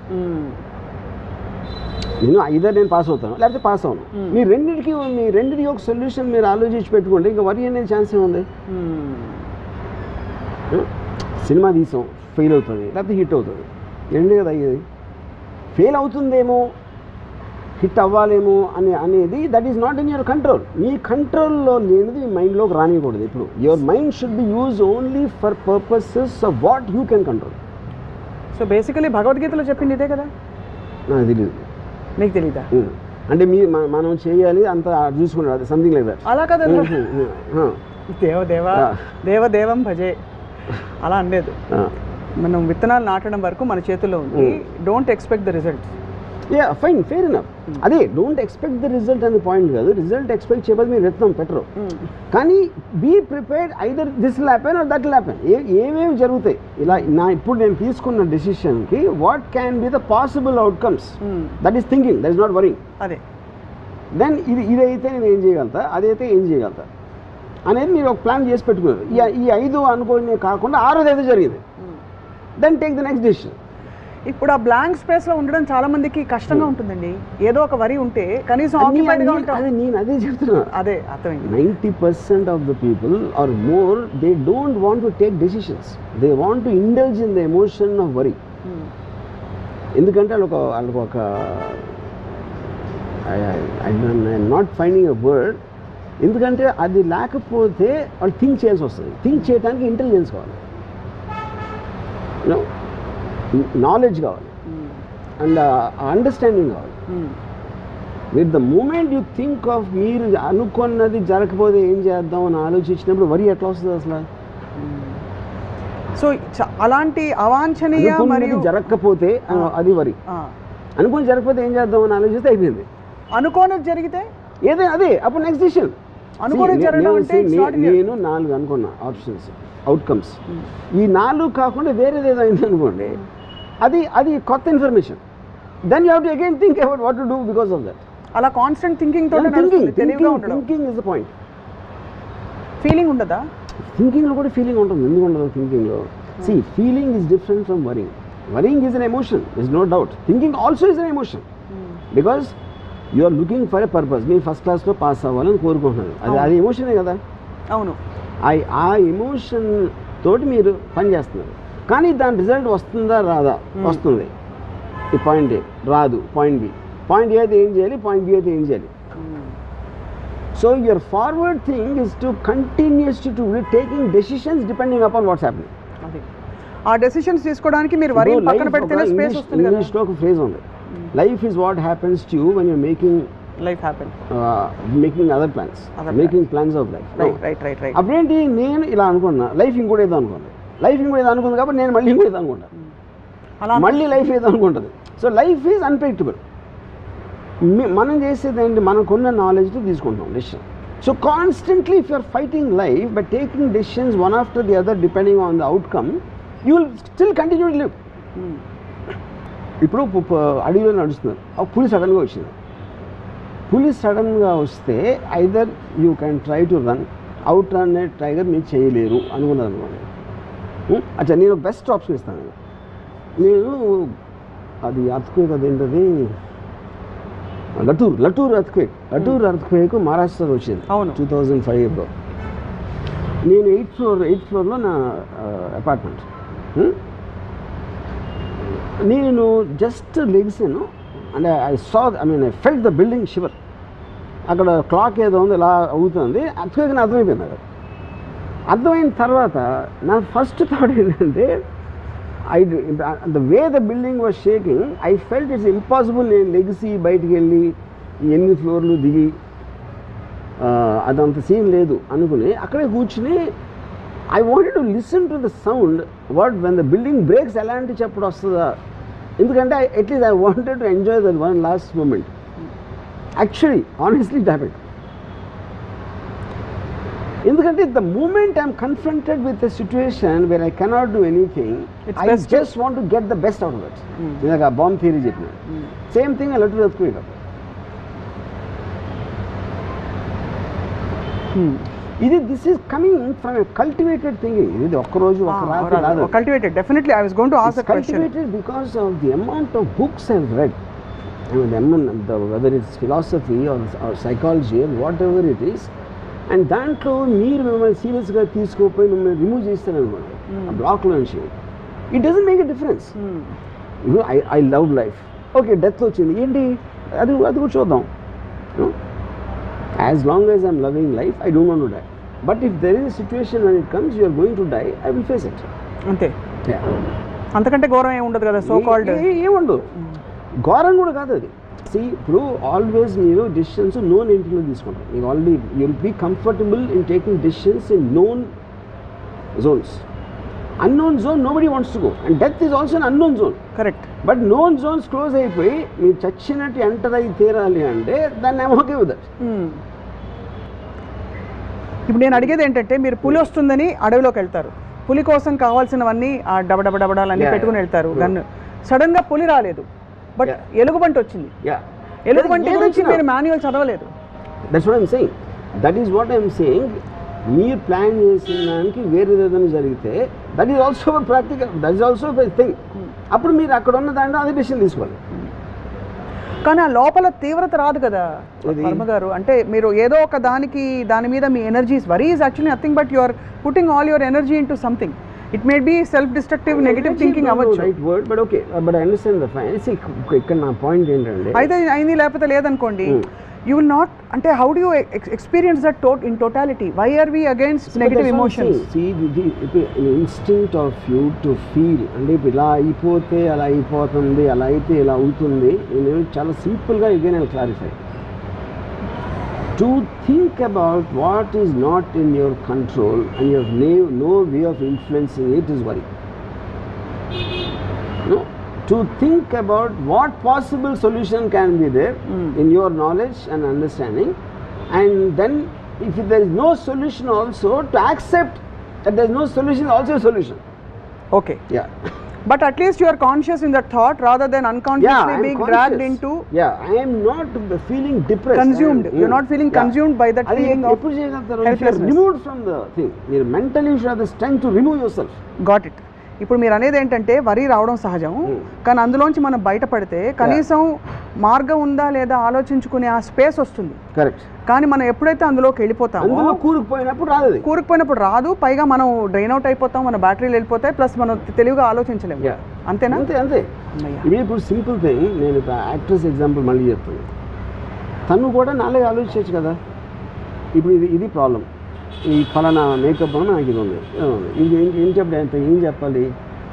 నేను ఐదర్ నేను పాస్ అవుతాను లేకపోతే పాస్ అవును. మీ రెండింటికి ఒక సొల్యూషన్ మీరు ఆలోచించి పెట్టుకోండి, ఇంకా వరి అనేది ఛాన్స్ ఏముంది. సినిమా తీసాం, ఫెయిల్ అవుతుంది లేకపోతే హిట్ అవుతుంది, రెండే కదా అయ్యేది. ఫెయిల్ అవుతుందేమో, హిట్ అవ్వాలేమో అనేది that is not in your control. మీ కంట్రోల్లో లేనిది మీ మైండ్లోకి రానికూడదు. ఇప్పుడు your mind should be use only for purposes of what you can control. So basically భగవద్గీతలో చెప్పింది ఇదే కదా. నాకు తెలియదు. మీకు తెలీదా? అంటే మనం చేయాలి అంత చూసుకున్నాడు, సంథింగ్ లైక్ దట్. అలా కదా, దేవం భజే అలా అనలేదు. మనం విత్తనాలు నాటడం వరకు మన చేతుల్లో ఉంది. Don't expect the result. Ya fine, fair enough. అదే డోంట్ ఎక్స్పెక్ట్ ద రిజల్ట్ అనే పాయింట్ కాదు. రిజల్ట్ ఎక్స్పెక్ట్ చేయబోదు మీరు విత్తనం పెట్టరు, కానీ be prepared either this will happen or that will happen. ఏమేమి జరుగుతాయి ఇలా ఇప్పుడు నేను తీసుకున్న డెసిషన్కి what can be the possible outcomes, that is thinking, that is not worrying. అదే దెన్ ఇదైతే నేను ఏం చేయగలుగుతా, అదైతే ఏం చేయగలుగుతా అనేది మీరు ఒక ప్లాన్ చేసి పెట్టుకున్నారు. ఈ 5 అనుకోని కాకుండా 6ది ఏదో జరిగింది, then take the next decision. ఇప్పుడు ఆ బ్లాంక్ స్పేస్లో ఉండడం చాలా మందికి కష్టంగా ఉంటుందండి. ఏదో ఒక వరి ఉంటే కనీసం ఆక్యుపైడ్గా ఉంటాం. నేను అదే చెప్తున్నా. అదే అర్థమైంది. 90% of the people are more they don't want to take decisions, they want to indulge in the emotion of worry. ఎందుకంటే వాళ్ళకు ఒక I'm not finding a word, ఎందుకంటే అది లేకపోతే వాళ్ళు థింక్ చేయాల్సి వస్తుంది. థింక్ చేయడానికి ఇంటెలిజెన్స్ కావాలి, నాలెడ్జ్ కావాలి, అండ్ అండర్స్టాండింగ్ కావాలి. With the moment you think of మీరు అనుకున్నది జరగకపోతే ఏం చేద్దాం అని ఆలోచించినప్పుడు వరి ఎట్లా వస్తుంది అసలు? సో అలాంటి అవాంఛనీయ మరియు జరగకపోతే అది వరి, అనుకుని జరగకపోతే ఏం చేద్దాం అని ఆలోచిస్తే అయిపోయింది. అనుకోని జరిగితే ఏదైనా అదే అప్పుడు నెక్స్ట్ డిసిషన్. నేను 4 అనుకున్నా ఆప్షన్స్, అవుట్కమ్స్. ఈ 4 కాకుండా వేరేది ఏదో అయింది అనుకోండి, అది కొత్త information. Then you have to again think about what to do because of that. అలా constant thinking is the point. Feeling ఉండదా? థింకింగ్లో కూడా ఫీలింగ్ ఉంటుంది. ఎందుకు ఉండదు థింకింగ్లో? Feeling is different from worrying. Worrying is an emotion, is no doubt. Thinking also is an emotion, because you are looking for a purpose. మీరు ఫస్ట్ క్లాస్లో పాస్ అవ్వాలని కోరుకుంటున్నారు, అది ఎమోషనే కదా. అవును, ఆ ఎమోషన్ తోటి మీరు పని చేస్తున్నారు, కానీ దాని రిజల్ట్ వస్తుందా రాదా? వస్తుంది. ఈ పాయింట్ ఏ రాదు, పాయింట్ బి. పాయింట్ ఏ అయితే ఏం చేయాలి, పాయింట్ బి అయితే ఏం చేయాలి. So your forward thing is to continuously to taking decisions depending upon what's happening. ఆ డెసిషన్స్ తీసుకోవడానికి మీరు వరి పక్కన పెడితేనే స్పేస్ వస్తుంది కదా. ఇంగ్లీష్లో ఒక ఫ్రేజ్ ఉంది, life is what happens to you when you're making other plans, making plans of life. అప్పుడేంటి, నేను ఇలా అనుకున్నా, లైఫ్ ఇంకోటి ఏదో అనుకుంది, లైఫ్ ఇంకోటి ఏదో అనుకుంది కాబట్టి నేను మళ్ళీ ఇంకోటి ఏదో అనుకుంటాను, మళ్ళీ లైఫ్ ఏదో అనుకుంటుంది. So life is unpredictable. మనం చేసేది ఏంటి, మనకున్న నాలెడ్జ్తో తీసుకుంటాం decision. So constantly if you're fighting life by taking decisions one after the other depending on the outcome, you will still continue to live. ఇప్పుడు అడవిలో నడుస్తున్నారు, ఒక పులి సడన్గా వచ్చింది. పులి సడన్గా వస్తే either you can try to run, out run అనే టైగర్ మీరు చేయలేరు అనుకున్నారు అనుకోండి. అచ్చా, నేను బెస్ట్ ఆప్షన్ ఇస్తాను. నేను అది అర్త్క్వేక్, అదేంటది లటూర్ అర్త్క్వేక్ మహారాష్ట్రలో వచ్చింది 2005లో. నేను 8th ఫ్లోర్లో నా అపార్ట్మెంట్. నేను జస్ట్ లెగ్సాను, అంటే I felt the building shiver. అక్కడ క్లాక్ ఏదో ఉంది ఇలా అవుతుంది, అర్త్క్వేక్ అని అర్థమైపోయింది. అక్కడ అర్థమైన తర్వాత నా ఫస్ట్ థాట్ ఏంటంటే, the way the building was shaking, I felt it's impossible నేను లెగిసి బయటికి వెళ్ళి 8 ఫ్లోర్లు దిగి అదంత సీన్ లేదు అనుకుని అక్కడే కూర్చుని I wanted to listen to the sound, when the building breaks ఎలాంటి చప్పుడు వస్తుందా, ఎందుకంటే at least I wanted to enjoy that one last moment. Actually, honestly it happened. ఎందుకంటే the moment I'm confronted with a situation where I cannot do anything I just want to get the best out of that. ఇందాక బాంబ్ థియరీ చెప్పిన same thing I let to quick. ఇది this is coming from a cultivated thinking. ఇది ఒక్క రోజు ఒక రాత్రి రాదు. Cultivated, definitely I was going to ask that question. Cultivated because of the amount of books I've read. I mean, whether it's philosophy or psychology or whatever it is, and దాంట్లో మీరు మిమ్మల్ని సీరియస్గా తీసుకోపోయి మిమ్మల్ని రిమూవ్ చేస్తారనుకోండి ఆ బ్లాక్లో నుంచి, it doesn't make a difference. I love life, okay death వచ్చింది ఏంటి, అది కూడా చూద్దాం. As long as I'm loving life I don't want to die. But if there is a situation when it comes you are going to die, I will face it. అంతే, అంతకంటే ఘోరం ఏమి ఉండదు కదా. సో కాల్డ్ ఏముండదు, ఘోరం కూడా కాదు అది. ఇప్పుడు ఆల్వేస్ మీరు డెసిషన్స్ నోన్ ఎంట్రీలో తీసుకుంటారు. మీకు already you will be comfortable in taking decisions in known zones. Unknown zone nobody wants to go, and death is also an unknown zone. Correct. But known zones close అయిపోయి మీరు చచ్చినట్టు ఎంటర్ అయి తీరాలి అంటే దాన్ని ఐమ్ ఓకే విత్ దట్. ఇప్పుడు నేను అడిగేది ఏంటంటే, మీరు పులి వస్తుందని అడవిలోకి వెళ్తారు, పులి కోసం కావాల్సినవన్నీ ఆ డబడబడబడాలన్నీ పెట్టుకుని వెళ్తారు, గన్ను. సడన్గా పులి రాలేదు, బట్ ఎలుగుబంటి వచ్చింది. ఎలుగుబంటి గురించి మీరు మాన్యువల్ చదవలేదు. That's what I'm saying. That is what I'm saying. మీరు ప్లాన్ చేసిన దానికి వేరే ఏదైనా జరిగితే that is also practical, that is also thing. అప్పుడు మీరు అక్కడ ఉన్న దాంట్లో అదే డెసిషన్ తీసుకోవాలి. కానీ ఆ లోపల తీవ్రత రాదు కదా వర్మ గారు. అంటే మీరు ఏదో ఒక దాని మీద మీ energies, worry is actually nothing but you are putting all your energy into something. It may be self destructive negative thinking అవ్వచ్చు. Right word, but okay, but I understand the fine. ఇక్కడ నా పాయింట్ ఏంటంటే, అయితే అయింది లేకపోతే లేదనుకోండి, you will not, ante how do you experience that in totality? Why are we against negative emotions? See the instinct of you to feel, and if ila ayipothe ala ayipotundi, ala aithe ila avutundi, nenu chala simple ga again I'll clarify. To think about what is not in your control and you have no way of influencing it is worry. No, to think about what possible solution can be there in your knowledge and understanding, and then if there is no solution also to accept that there is no solution, also a solution. Okay. Yeah. But at least you are conscious in that thought rather than unconsciously being dragged into. Yeah, I am not feeling depressed. Consumed. You are not feeling consumed by that feeling of helplessness. Removed from the thing. You mentally you should have the strength to remove yourself. Got it. ఇప్పుడు మీరు అనేది ఏంటంటే వరి రావడం సహజం, కానీ అందులోంచి మనం బయటపడితే కనీసం మార్గం ఉందా లేదా ఆలోచించుకునే ఆ స్పేస్ వస్తుంది. కరెక్ట్. కానీ మనం ఎప్పుడైతే అందులోకి వెళ్ళిపోతామో, కూరుకుపోయినప్పుడు రాదు, పైగా మనం డ్రైన్ అవుట్ అయిపోతాం, మన బ్యాటరీలు వెళ్ళిపోతాయి, ప్లస్ మనం తెలివిగా ఆలోచించలేము. అంతేనా? అంతే. ఇప్పుడు సింపుల్ థింగ్, నేను యాక్ట్రెస్ ఎగ్జాంపుల్ మళ్ళీ చెప్తాను. తను కూడా నాలుగు ఆలోచించవచ్చు కదా. ఇప్పుడు ఇది ప్రాబ్లం, ఈ ఫలానా మేకప్ అని నాకు ఇది ఉంది, ఇది ఏం చెప్పాలి,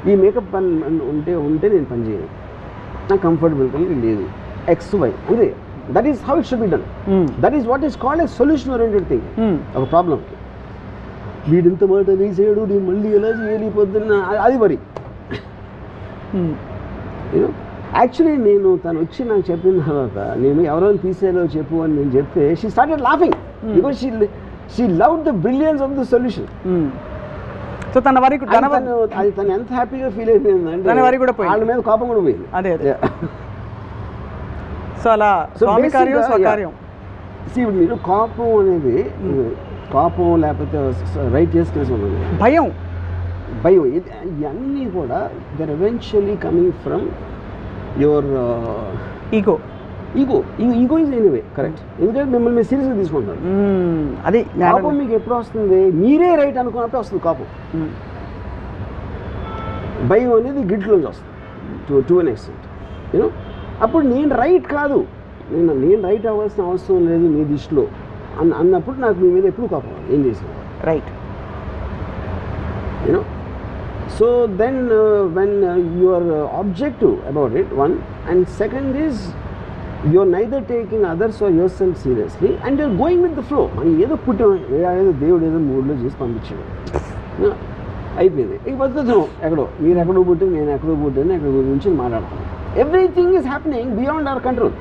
ఈ మేకప్ పని ఉంటే నేను పని చేయను, నాకు కంఫర్టబుల్గా లేదు, XY అంతే. That is how it should be done. That is what is called a solution oriented thing. ఒక ప్రాబ్లంకి వీడు ఇంత మాట వేసాడు, నేను మళ్ళీ ఎలా చేయాలి పొద్దున్న, అది వరి. యాక్చువల్లీ నేను తను వచ్చి నాకు చెప్పిన తర్వాత, నేను ఎవరైనా తీసేయాలో చెప్పు అని నేను చెప్తే, she started laughing because she loved the brilliance of the solution. So తన వరకు అది తను ఎంత హ్యాపీగా ఫీల్ అయిపోయిందంటే తన వరకు కూడా పోయింది, వాళ్ళ మీద కోపం కూడా పోయింది. అదే. సో అలా స్వామి కార్యం స్వకార్యం. ఇప్పుడు మీరు కోపం అనేది, కోపం లేకపోతే రైట్ చేసుకునే భయం, ఇవన్నీ కూడా they're eventually coming from your ego. Ego is anyway correct. ఎందుకంటే మిమ్మల్ని మీరు సీరియస్గా తీసుకుంటారు. అది కోపం మీకు ఎప్పుడు వస్తుంది, మీరే రైట్ అనుకున్నప్పుడు వస్తుంది కోపం. భయం అనేది గిడ్లోంచి వస్తుంది టు అన్ ఎక్స్టెంట్. యూనో, అప్పుడు నేను రైట్ కాదు, నేను రైట్ అవ్వాల్సిన అవసరం లేదు మీ దృష్టిలో అన్నప్పుడు నాకు మీ మీద ఎప్పుడు కోపం ఏం చేసాను right. You know, so then when you are objective about it, one, and second is you are neither taking others or yourself seriously and you are going with the flow. మనం ఏదో ఏదో దేవుడు ఏదో మూడ్లో చేసి పంపించాడు, అయిపోయింది. ఇక పద్ధతి ఎక్కడో మీరు ఎక్కడో పుట్టి నేను ఎక్కడో పుట్టాను, ఎక్కడ గురించి మాట్లాడుతున్నాను. Everything is happening beyond our control,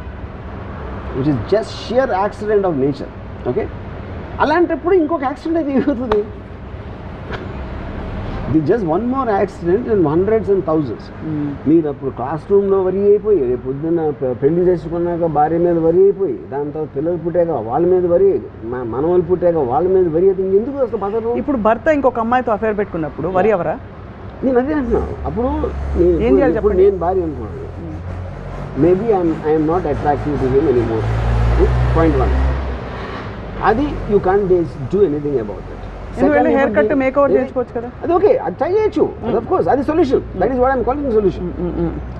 which is just shear accident of nature. Okay, అలాంటప్పుడు ఇంకొక యాక్సిడెంట్ అయితే ఏమవుతుంది? The just one more accident and hundreds and thousands. మీరు అప్పుడు క్లాస్ రూమ్లో వరి అయిపోయి, రేపు పొద్దున్న పెళ్లి చేసుకున్నాక భార్య మీద వరి అయిపోయి, దాని తర్వాత పిల్లలు పుట్టాక వాళ్ళ మీద వరి, మనవలు పుట్టాక వాళ్ళ మీద వరి అయితే ఎందుకు అసలు బదరు? ఇప్పుడు భర్త ఇంకొక అమ్మాయితో అఫేర్ పెట్టుకున్నప్పుడు వరి ఎవరా? నేను అదే అంటున్నాను. అప్పుడు ఏం చేయాలి ఇప్పుడు నేను భార్య అనుకున్నాను, maybe I'm not attractive to him anymore. Point 1 అది you can't do anything about that. ఎందుకంటే హెయిర్ కట్ మేక్ ఓవర్ చేసుకోవచ్చు కదా. అది ఓకే, అది ట్రై చేయొచ్చు. ఆఫ్ కోర్స్ అది solution. That is what I'm calling solution.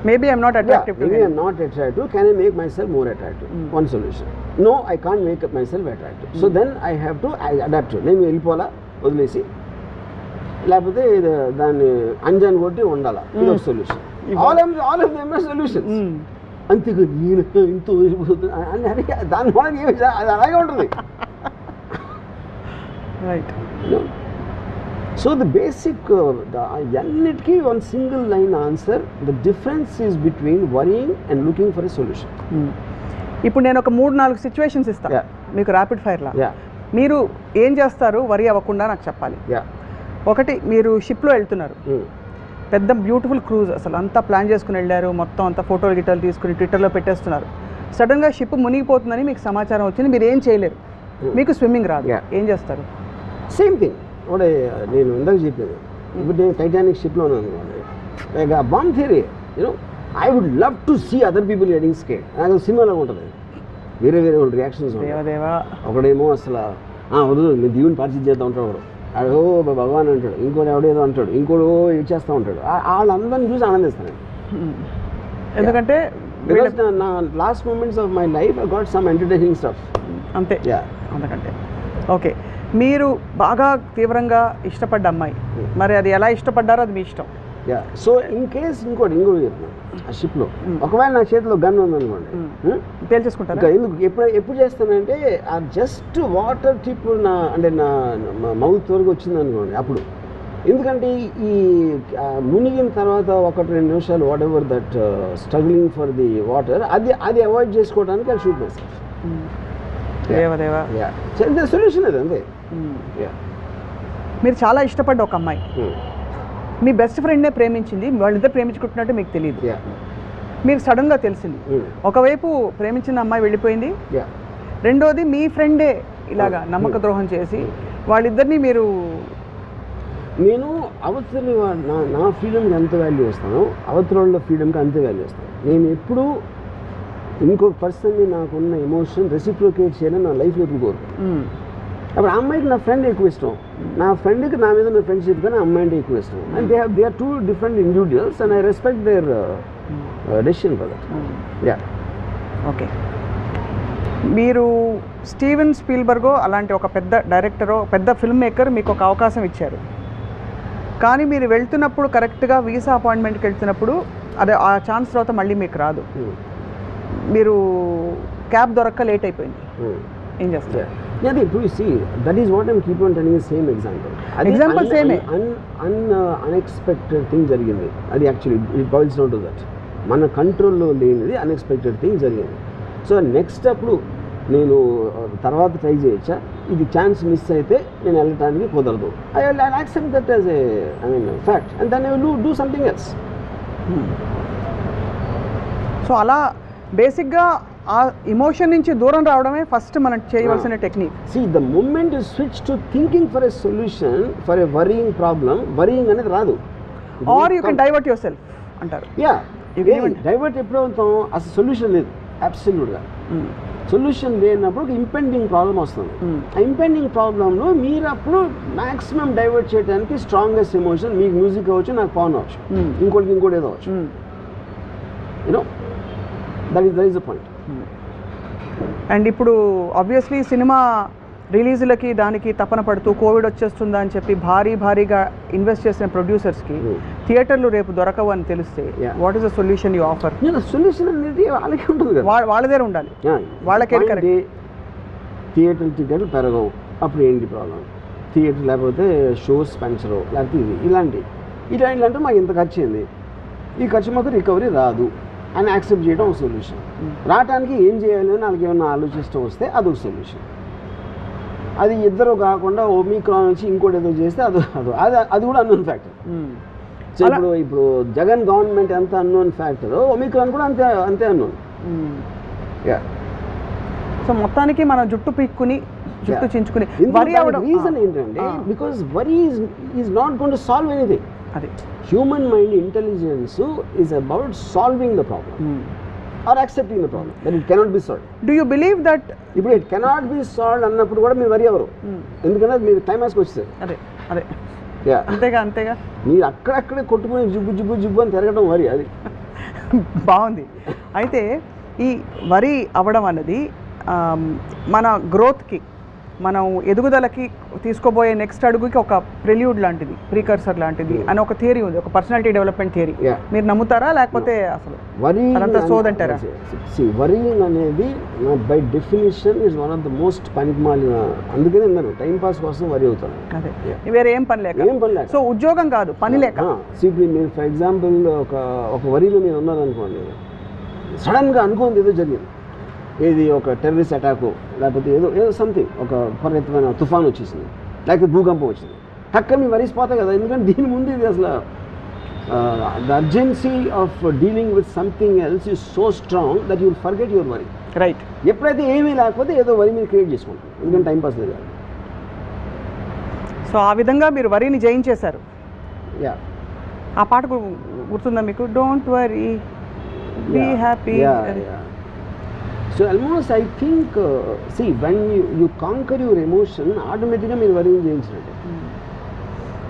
Maybe I'm not attractive. Maybe I'm not attractive. Can I make myself more attractive? One solution. No, I can't make myself attractive. So then I have to adapt to. నేను వెళ్ళిపోవాలా, వదిలేసి, లేకపోతే దాన్ని అంజాన్ కొట్టి ఉండాలా, ఇది ఒక solution. All of them are solutions. అంతేగా నేను ఇంత వెళ్ళిపోతున్నా అని అదే దాని వల్ల ఏమి అది అలాగే ఉంటుంది. రైట్. సో ద బేసిక్ అన్నిటికీ one single line answer. The difference is between worrying and looking for a solution. ఇప్పుడు నేను ఒక 3-4 సిచ్యువేషన్స్ ఇస్తాను మీకు ర్యాపిడ్ ఫైర్ లా. మీరు ఏం చేస్తారు వరి అవ్వకుండా నాకు చెప్పాలి. ఒకటి, మీరు షిప్లో వెళ్తున్నారు, పెద్ద బ్యూటిఫుల్ క్రూజ్, అసలు అంతా ప్లాన్ చేసుకుని వెళ్ళారు, మొత్తం అంతా ఫోటోలు గిటోలు తీసుకుని ట్విట్టర్లో పెట్టేస్తున్నారు. సడన్గా షిప్ మునిగిపోతుందని మీకు సమాచారం వచ్చింది, మీరు ఏం చేయలేరు, మీకు స్విమ్మింగ్ రాదు, ఏం చేస్తారు? సేమ్ థింగ్ ఒకటే నేను ఇందాక చెప్పాను. ఇప్పుడు నేను టైటానిక్ షిప్లో ఉన్నాను అనుకోండి, లైక్ ఆ bomb theory, you know, I would love to see other people getting scared. నాకు సినిమాలో ఉంటుంది, వేరే వేరే రియాక్షన్స్ ఉంటాయి. ఒకడేమో అసలు వద్దు మీరు దేవుని పరిచయం చేస్తూ ఉంటాడు, ఒకడు అడో భగవాన్ అంటాడు, ఇంకోటి ఎవడేదో అంటాడు, ఇంకోటి ఇచ్చేస్తూ ఉంటాడు. వాళ్ళందరినీ చూసి ఆనందిస్తాను. ఎందుకంటే నా last moments of my life I got some entertaining stuff. అంతే, అందుకంటే. ఓకే, మీరు బాగా తీవ్రంగా ఇష్టపడ్డ అమ్మాయి, మరి అది ఎలా ఇష్టపడ్డారో అది మీ ఇష్టం. సో ఇన్ కేస్ ఇంకోటి చెప్తున్నాను, ఆ షిప్లో ఒకవేళ నా చేతిలో గన్ ఉందనుకోండి, పేల్చేసుకుంటారు. ఎందుకు ఎప్పుడు చేస్తానంటే ఆ జస్ట్ వాటర్ టిప్ అంటే నా మౌత్ వరకు వచ్చింది అనుకోండి అప్పుడు. ఎందుకంటే ఈ మునిగిన తర్వాత 1-2 నిమిషాలు what ever that struggling for the water, అది అవాయిడ్ చేసుకోవడానికి అది షూట్ చేస్తాను. సొల్యూషన్ అది అంతే. మీరు చాలా ఇష్టపడ్డ ఒక అమ్మాయి మీ బెస్ట్ ఫ్రెండ్నే ప్రేమించింది, వాళ్ళిద్దరు ప్రేమించుకుంటున్నట్టు మీకు తెలియదు, మీరు సడన్గా తెలిసింది. ఒకవైపు ప్రేమించిన అమ్మాయి వెళ్ళిపోయింది, రెండోది మీ ఫ్రెండే ఇలాగా నమ్మక ద్రోహం చేసి వాళ్ళిద్దరిని మీరు. నేను అవతలి నా ఫ్రీడమ్కి ఎంత వాల్యూ ఇస్తానో అవతల వాళ్ళ ఫ్రీడమ్కి అంతే వాల్యూ ఇస్తాను. నేను ఎప్పుడు ఇంకొక పర్సన్ని నాకున్న ఎమోషన్ రెసిప్రోకేట్ చేయాలని నా లైఫ్లో ఎప్పుడు కోరుతాను. అప్పుడు ఆ అమ్మాయికి నా ఫ్రెండ్ ఎక్కువ ఇష్టం, నా ఫ్రెండ్కి నా మీద నా ఫ్రెండ్షిప్ కానీ ఆ అమ్మాయి అంటే ఎక్కువ ఇష్టం. And they are 2 different individuals and I respect their decision for that. Okay, మీరు స్టీవెన్ స్పీల్బర్గో అలాంటి ఒక పెద్ద డైరెక్టరో పెద్ద ఫిల్మ్ మేకర్ మీకు ఒక అవకాశం ఇచ్చారు, కానీ మీరు వెళ్తున్నప్పుడు కరెక్ట్గా వీసా అపాయింట్మెంట్కి వెళ్తున్నప్పుడు అదే ఆ ఛాన్స్ తర్వాత మళ్ళీ మీకు రాదు, మీరు క్యాబ్ దొరక్క లేట్ అయిపోయింది, ఏం చేస్తారు? ఇప్పుడు that is what I'm keep on telling same example. Unexpected thing జరిగింది, అది actually it boils down to that. మన కంట్రోల్లో లేనిది అన్ఎక్స్పెక్టెడ్ థింగ్ జరిగింది. సో నెక్స్ట్ అప్పుడు నేను తర్వాత ట్రై చేయొచ్చా, ఇది ఛాన్స్ మిస్ అయితే నేను వెళ్ళటానికి కుదరదు, I accept that as a fact and then I will do something else. So అలా బేసిక్గా ఆ ఎమోషన్ నుంచి దూరం రావడమే ఫస్ట్ మనం చేయవలసిన technique. The moment you switch to thinking for a solution for a worrying problem, worrying అనేది రాదు. Or you can divert yourself అంటారు. డైవర్ట్ ఎప్పుడు అవుతాం, అసలు సొల్యూషన్ లేదు, అబ్సల్యూట్గా సొల్యూషన్ లేనప్పుడు ఒక ఇంపెండింగ్ ప్రాబ్లం వస్తుంది. ఆ ఇంపెండింగ్ ప్రాబ్లంలో మీరు అప్పుడు మ్యాక్సిమం డైవర్ట్ చేయడానికి స్ట్రాంగెస్ట్ ఎమోషన్, మీకు మ్యూజిక్ అవ్వచ్చు, నాకు పవన్ అవ్వచ్చు, ఇంకోటి ఏదో అవ్వచ్చు, you know that is the point. And ఇప్పుడు ఆబ్వియస్లీ సినిమా రిలీజులకి దానికి తపన పడుతూ కోవిడ్ వచ్చేస్తుందా అని చెప్పి భారీగా ఇన్వెస్ట్ చేసిన ప్రొడ్యూసర్స్కి థియేటర్లు రేపు దొరకవు అని తెలిస్తే what is the solution you offer? Solution అనేది వాళ్ళకి ఉంటుంది కదా, వాళ్ళ దగ్గర ఉండాలి, వాళ్ళకే. థియేటర్ టికెట్లు పెరగవు, అప్పుడు ఏంటి ప్రాబ్లం? థియేటర్ లేకపోతే షోస్ పెంచరు, లేకపోతే ఇలాంటి మాకు ఇంత ఖర్చు అయింది, ఈ ఖర్చు మాకు రికవరీ రాదు అని యాక్సెప్ట్ చేయడం ఒక సొల్యూషన్. రావడానికి ఏం చేయాలి అని వాళ్ళకి ఏమన్నా ఆలోచిస్తూ వస్తే అదొక సొల్యూషన్. అది ఇద్దరు కాకుండా ఒమిక్రాన్ వచ్చి ఇంకోటి ఏదో చేస్తే అది కూడా అన్నోన్ ఫ్యాక్టర్. సో ఇప్పుడు జగన్ గవర్నమెంట్ ఎంత అన్నోన్ ఫ్యాక్టర్, ఒమిక్రాన్ కూడా అంతే అన్నోన్. సో మొత్తానికి మనం జుట్టు పీక్కుని జుట్టు చించుకుని వరి అవడం రీజన్ ఏంటంటే because worry is not going to solve anything. అదే human mind intelligence is about solving the problem or accepting the problem that it cannot be solved. Do you believe that ఇప్పుడు ఇట్ కెనాట్ బి సాల్వ్డ్ అన్నప్పుడు కూడా మీరు వరి ఎవరు, ఎందుకంటే మీరు క్లైమాక్స్కి వచ్చేసారు. అదే అంతేగా మీరు అక్కడక్కడే కొట్టుకుని జిబ్బు అని తిరగడం వరి. అది బాగుంది. అయితే ఈ వరి అవ్వడం అన్నది మన గ్రోత్కి, మనం ఎదుగుదలకి తీసుకోబోయే నెక్స్ట్ అడుగుకి ఒక ప్రిల్యూడ్ లాంటిది, ప్రీకర్సర్ లాంటిది అని ఒక థియరీ ఉంది, ఒక పర్సనాలిటీ డెవలప్మెంట్ థియరీ. మీరు నమ్ముతారా లేకపోతే అసలు అదంతా సోదంటారా? వరీయింగ్ అనేది by definition is one of the most పనికిమాలిన. అందుకనే నేను టైం పాస్ కోసం వరి అవుతాను. అదే వేరే ఏం పని లేక. సో ఉద్యోగం కాదు, పని లేక. మీరు ఫర్ ఎగ్జాంపుల్ ఒక వరిలో మీరు ఉన్నారనుకోండి, సడన్గా అనుకోండి ఏదో జరిగింది, ఏది ఒక టెర్రరిస్ట్ అటాకు లేకపోతే ఏదో సంథింగ్, ఒక విపరీతమైన తుఫాన్ వచ్చేసింది లేకపోతే భూకంపం వచ్చింది, టక్కన మీ వరిసిపోతాయి కదా. ఎందుకంటే దీని ముందు ఇది అసలు the urgency of dealing with something else is so strong that you will forget your worry. Right. ఎప్పుడైతే ఏమీ లేకపోతే ఏదో వరి మీరు క్రియేట్ చేసుకుంటాం, ఎందుకంటే టైంపాస్ లేదు. సో ఆ విధంగా మీరు వరిని జయించేశారు. యా, ఆ పాట గుర్తుందా మీకు? Don't worry be happy. So almost I think see when you conquer your emotion, automatically మీరు వరీ చేయించినట్టే.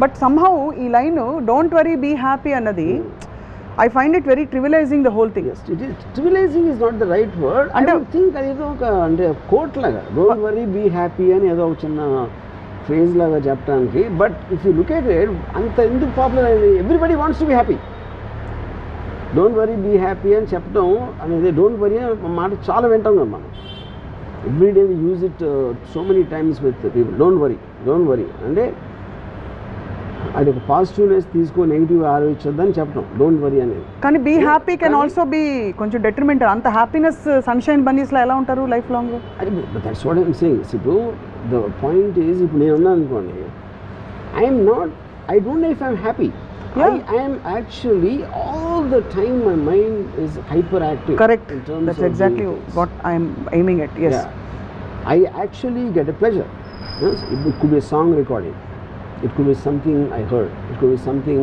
బట్ సంహౌ ఈ line don't worry be happy అన్నది I find it very trivialising the whole thing. Trivialising is not the right word. అంటే థింక్ అది ఏదో ఒక అంటే కోట్ లాగా డోంట్ వరీ బీ హ్యాపీ అని ఏదో ఒక చిన్న ఫ్రేజ్ లాగా చెప్పడానికి. But if you look at it, అంత ఎందుకు పాపులర్ అయింది? Everybody wants to be happy. Don't worry be happy అని చెప్పడం అనేది, డోంట్ వరీ మాట చాలా వింటాం కదా మనం. Everyday we use it so many times with people. Don't worry అంటే అది ఒక పాజిటివ్నెస్ తీసుకో, నెగిటివ్ ఆలోచించొద్దని చెప్పడం డోంట్ వరీ అనేది. కానీ be happy can also be కొంచెం డెట్రిమెంటల్. అంత హ్యాపీనెస్ సన్షైన్ బన్నీస్లో ఎలా ఉంటారు life long? That's what I'm saying. ఇప్పుడు ద పాయింట్ ఈజ్, ఇప్పుడు నేను ఉన్నాను అనుకోండి, I don't know if I'm happy. Yeah. I am actually all the time my mind is hyperactive. Correct. That's exactly what I am aiming at. Yes. Yeah. I actually get a pleasure. Yes? It could be a song recording. It could be something I heard. It could be something.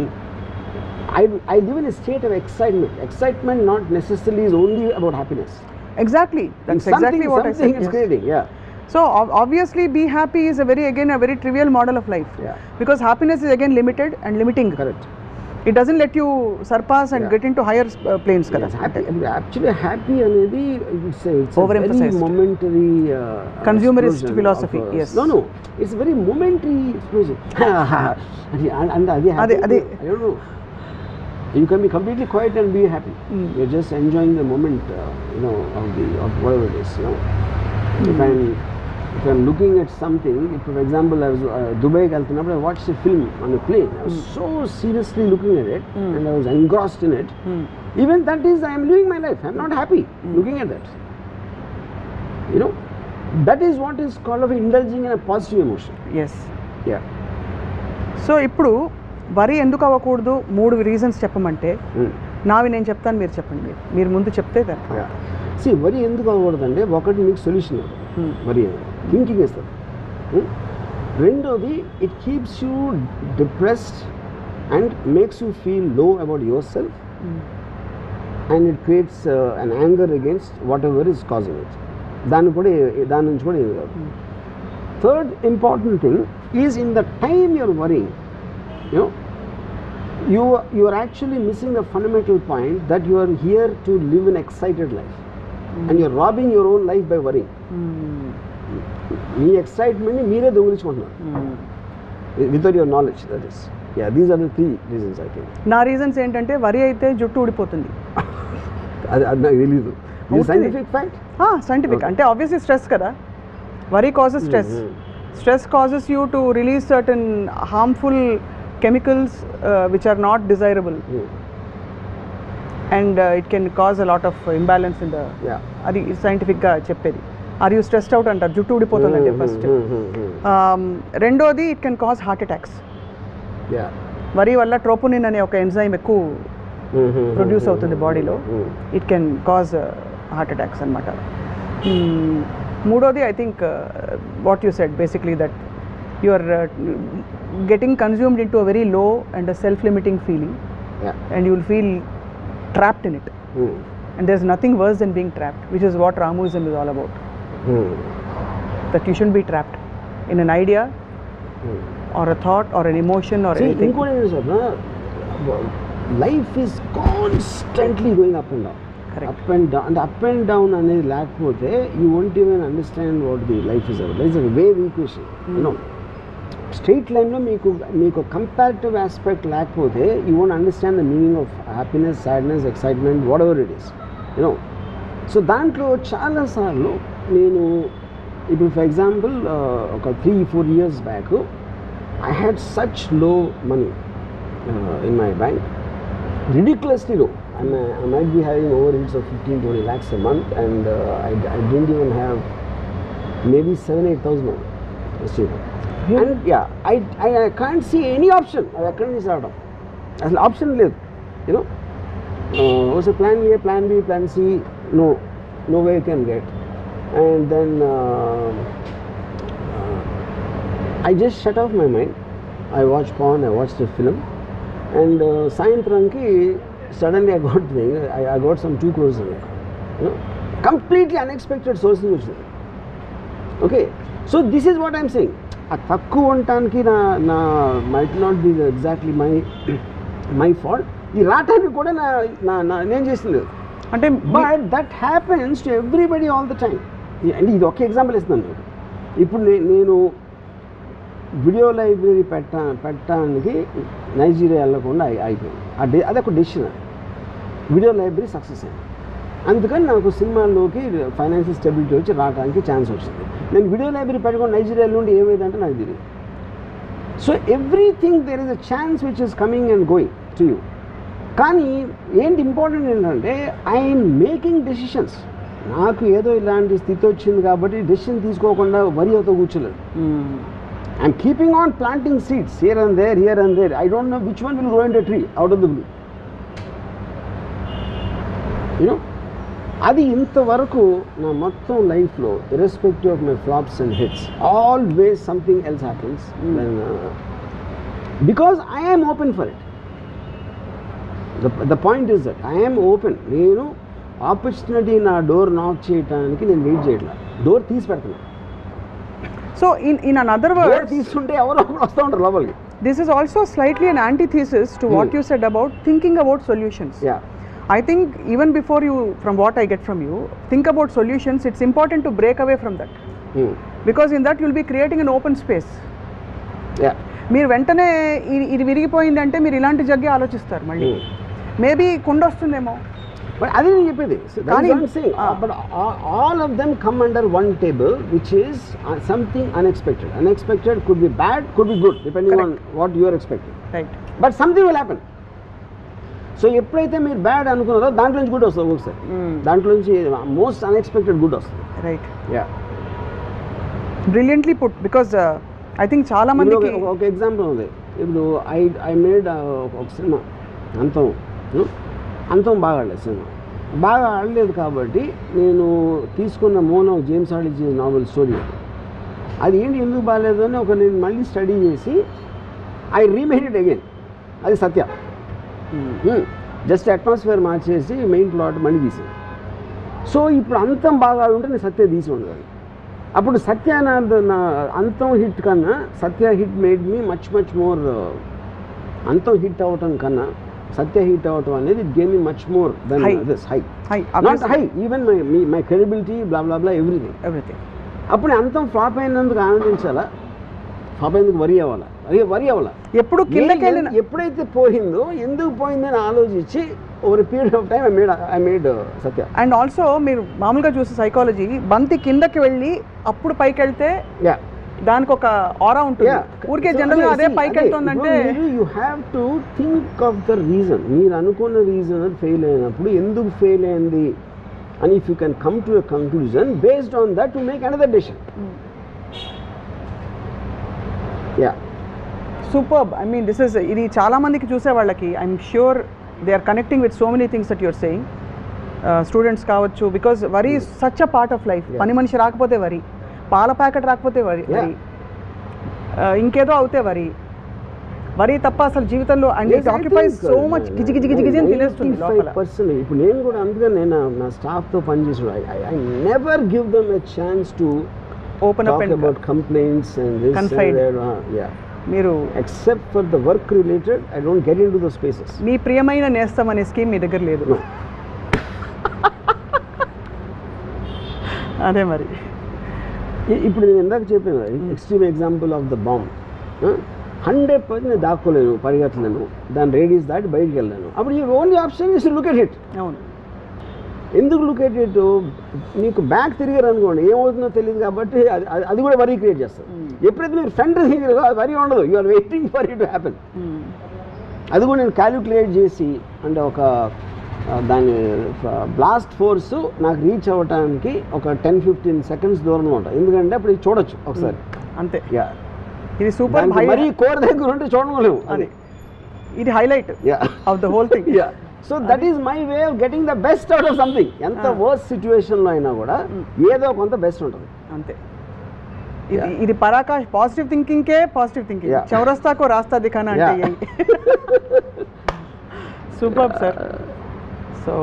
I live in a state of excitement. Excitement not necessarily is only about happiness. Exactly. That's exactly what I said. Something is creating. Yeah. So obviously be happy is a very trivial model of life. Yeah. Because happiness is again limited and limiting. Correct. It doesn't let you surpass and get into higher planes. Yes, actually happy anedi it's a very momentary consumerist philosophy. Yes. No, it's very momentary explosion. And adi I don't know, you can be completely quiet and be happy. You're just enjoying the moment, of whatever it is, If I'm looking at something, for example, I was Dubai I watched a film on a plane. I was so seriously looking at it and I was engrossed in it. Even that is, I am living my life. I'm not happy looking at that. That is what is called of indulging in a positive emotion. Yes. Yeah. So ఇప్పుడు వరి ఎందుకు అవ్వకూడదు 3 రీజన్స్ చెప్పమంటే నావి నేను చెప్తాను, మీరు చెప్పండి. మీరు ముందు చెప్తే సి వరి ఎందుకు అవ్వకూడదంటే, ఒకటి మీకు సొల్యూషన్ వరి థింకింగ్ ఇస్తుంది. రెండోది, it keeps you depressed and makes you feel low about yourself and it creates an anger against whatever is causing it. దాని నుంచి కూడా ఏది కాదు. Third important thing is in the time your worrying, you are actually missing the fundamental point that you are here to live an excited life. And you are robbing your own life by worrying. మీ ఎక్సైట్మెంట్ని మీరే దొంగిలించుకుంటున్నారు without your knowledge. That is these are the 3 reasons I think. నా రీజన్స్ ఏంటంటే, వరి అయితే జుట్టు ఊడిపోతుంది. అది నాకు తెలీదు. Scientific fact. సైంటిఫిక్ అంటే ఆబ్వియస్లీ స్ట్రెస్ కదా. Worry causes stress. Stress causes you to release certain harmful chemicals which are not desirable. And it can cause a lot of imbalance in the. Adi scientific ga cheppedi. Are you stressed out అంటారు, జుట్టు ఊడిపోతుందంటే ఫస్ట్. రెండోది it can cause heart attacks. Worry వల్ల ట్రోపోనిన్ అనే ఒక ఎంజైమ్ ఎక్కువ ప్రొడ్యూస్ అవుతుంది బాడీలో, it can cause heart attacks అనమాట. మూడోది I think what you said basically that you are getting consumed into a very low and a self-limiting feeling, and you will feel trapped in it, and there's nothing worse than being trapped, which is what Ramuism is all about. That you shouldn't be trapped in an idea or a thought or an emotion or anything. Life is constantly going up and down. Correct. Up and down అనేది లేకపోతే you won't even understand what the life is about. It's a wave equation, you know. Straight లైన్లో మీకు కంపారిటివ్ ఆస్పెక్ట్ లేకపోతే you won't understand the meaning of happiness, sadness, excitement, whatever it is, you know. So దాంట్లో చాలాసార్లు నేను ఇప్పుడు ఫర్ ఎగ్జాంపుల్ ఒక 3-4 years back I had such low money in my bank, ridiculously low. I might be having overheads of 15-20 lakhs a month, and I didn't even have maybe 7,000-8,000 received. And yeah, I can't see any option. I can't see out of as option లేదు, you know. Also plan A, plan B, plan C, no way you can get. And then I just shut off my mind. I watched porn, I watched a film, and సాయంత్రంకి suddenly I got some 2 crores, you know, completely unexpected sources వచ్చింది. Okay, so this is what I'm saying. ఆ తక్కువ ఉండటానికి నా might not be exactly my fault. ఈ రావటానికి కూడా నేను చేసింది అంటే, but that happens to everybody all the time. అంటే ఇది ఒక ఎగ్జాంపుల్ ఇస్తున్నాను. ఇప్పుడు నేను వీడియో లైబ్రరీ పెట్టడానికి నైజీరియా వెళ్ళకుండా అయిపోయింది. అదొక డెసిషన్. వీడియో లైబ్రరీ సక్సెస్ అయింది. అందుకని నాకు సినిమాల్లోకి ఫైనాన్షియల్ స్టెబిలిటీ వచ్చి రావడానికి ఛాన్స్ వచ్చింది. నేను వీడియో లైబ్రరీ పెట్టుకొని నైజీరియా నుండి ఏమైందంటే నాకు తెలియదు. So everything there is a chance which is coming and going to you. కానీ ఏంటి ఇంపార్టెంట్ ఏంటంటే ఐఎమ్ మేకింగ్ డెసిషన్స్. నాకు ఏదో ఇలాంటి స్థితి వచ్చింది కాబట్టి డెసిషన్ తీసుకోకుండా వరి అవుతూ కూర్చోలేదు. I'm keeping on planting seeds here and there. I don't know which one will grow in a tree out of the blue, you know. అది ఇంతవరకు నా మొత్తం లైఫ్లో irrespective of my flops and hits always something else happens, because I am open for it. The point is that I am open. నేను ఆపర్చునిటీ నా డోర్ నాక్ చేయడానికి నేను వెయిట్ చేయట్లేదు, డోర్ తీసి పెడుతున్నాను. సో ఇన్ అనదర్ వర్డ్ తీసుకుంటే ఎవరో ఒకరు వస్తూ ఉంటారు లోపలికి. This is also slightly an antithesis to what you said about thinking about solutions. Yeah. I think even before you, from what I get from you, think about solutions, it's important to break away from that. Because in that you'll be creating an open space. Yeah. మీరు వెంటనే ఇది విరిగిపోయిందంటే మీరు ఇలాంటి జగ్గే ఆలోచిస్తారు మళ్ళీ. మేబీ కుండ వస్తుందేమో. బట్ అది నేను చెప్పేది. But all of them come under one table which is something unexpected. Unexpected could be bad, could be good, depending on what you are expecting. Right. But something will happen. So ఎప్పుడైతే మీరు బ్యాడ్ అనుకున్నారో దాంట్లో నుంచి గుడ్ వస్తుంది ఒకసారి. దాంట్లో నుంచి మోస్ట్ అన్ఎక్స్పెక్టెడ్ గుడ్ వస్తుంది. Right. Yeah, brilliantly put. Because I think చాలా మందికి ఒక ఎగ్జాంపుల్ ఉంది. ఇప్పుడు ఐ మేడ్ ఒక సినిమా అంతం బాగా ఆడలేదు. సినిమా బాగా ఆడలేదు కాబట్టి నేను తీసుకున్న మోనో జేమ్స్ హార్డీ నావెల్ స్టోరీ అది ఏంటి ఎందుకు బాగాలేదు అని నేను మళ్ళీ స్టడీ చేసి ఐ రీమేడ్ ఇట్ అగైన్. అది సత్య. జస్ట్ అట్మాస్ఫియర్ మార్చేసి మెయిన్ ప్లాట్ మళ్ళీ తీసింది. సో ఇప్పుడు అంతం బాగా ఉంటే నేను సత్య తీసి ఉండదు. అప్పుడు సత్య నా అంతం హిట్ కన్నా Satya hit made me much more. Antham hit అవ్వటం కన్నా సత్య హిట్ అవ్వటం అనేది it gave me much more than this high. Not high, even my credibility, blah blah blah, everything. అప్పుడు అంతం ఫ్లాప్ అయినందుకు ఆనందించాలా, ఫ్లాప్ అయినందుకు వరి అవ్వాలా? వరి అవ్వాలా? ఎప్పుడు ఎప్పుడైతే పోయిందో ఎందుకు పోయిందని ఆలోచించి over period of time I made Satya. And also మీరు మామూలుగా చూసే సైకాలజీ, బంతి కిందకి వెళ్ళి అప్పుడు పైకి వెళ్తే దానికి ఒక ఆరా ఉంటుంది. ఊరికే జనరల్ గా అదే పైకి వెళ్తుందంటే you have to think of the reason. మీరు అనుకున్న రీజన్ ఫెయిల్ అయినప్పుడు ఎందుకు ఫెయిల్ అయింది and if you can come to a conclusion based on that to make another decision. Yeah. Superb. I mean this is ఇది చాలా మందికి చూసే వాళ్ళకి I'm sure they are connecting with so many things that your saying. Students కావచ్చు, because worry is such a part of life. పని మనిషి రాకపోతే వరి, పాల ప్యాకెట్ రాకపోతే వరి, ఇంకేదో అవుతే వరి తప్ప అసలు జీవితంలో and it occupies so much గిజి గిజి గిజి గిజి అని తినేస్తుంది లోపల. ఇప్పుడు నేను కూడా అందుకని నేను నా స్టాఫ్తో పనిచేసి I never give them a chance to open up and about complaints and this Confide. మీరు except for the work related, I don't get into those spaces. మీ ప్రియమైన నేస్తం అనే స్కీమ్ మీ దగ్గర లేదు. అదే మరి ఇప్పుడు నేను ఇందాక చెప్పాను extreme example of the bomb. 100% నేను దాక్కోలేను, పరిగెత్తలేను, దాని రేడియస్ దాటి బయటికి వెళ్ళాను. అప్పుడు ఈ only option is look at it. అవును. ఎందుకు లుక్ ఎట్ ఇట్? మీకు బ్యాక్ తిరిగారు అనుకోండి, ఏమవుతుందో తెలియదు కాబట్టి అది కూడా వరీ క్రియేట్ చేస్తుంది. ఎప్పుడైతే మీరు ఫ్రంట్ తిరిగారో అది వరీ ఉండదు, you are waiting for it to happen. అది కూడా నేను క్యాలిక్యులేట్ చేసి, అంటే ఒక దాని బ్లాస్ట్ ఫోర్స్ నాకు రీచ్ అవ్వడానికి ఒక 10-15 సెకండ్స్ దూరంలో ఉంటుంది. ఎందుకంటే అప్పుడు ఇది చూడొచ్చు ఒకసారి అంతే. ఇది సూపర్. మరీ కోర్ దగ్గర ఉంటే చూడలేము. అది ఇది highlight of the whole thing. So that is my way of getting the best out of something. ఎంత వర్స్ట్ సిచ్యువేషన్లో అయినా కూడా ఏదో కొంత బెస్ట్ ఉంటుంది అంతే. ఇది పరాకాష్ పాజిటివ్ థింకింగ్కే పాజిటివ్ థింకింగ్. చౌరస్తాకో రాస్తా దిఖానా అంటే super sir. So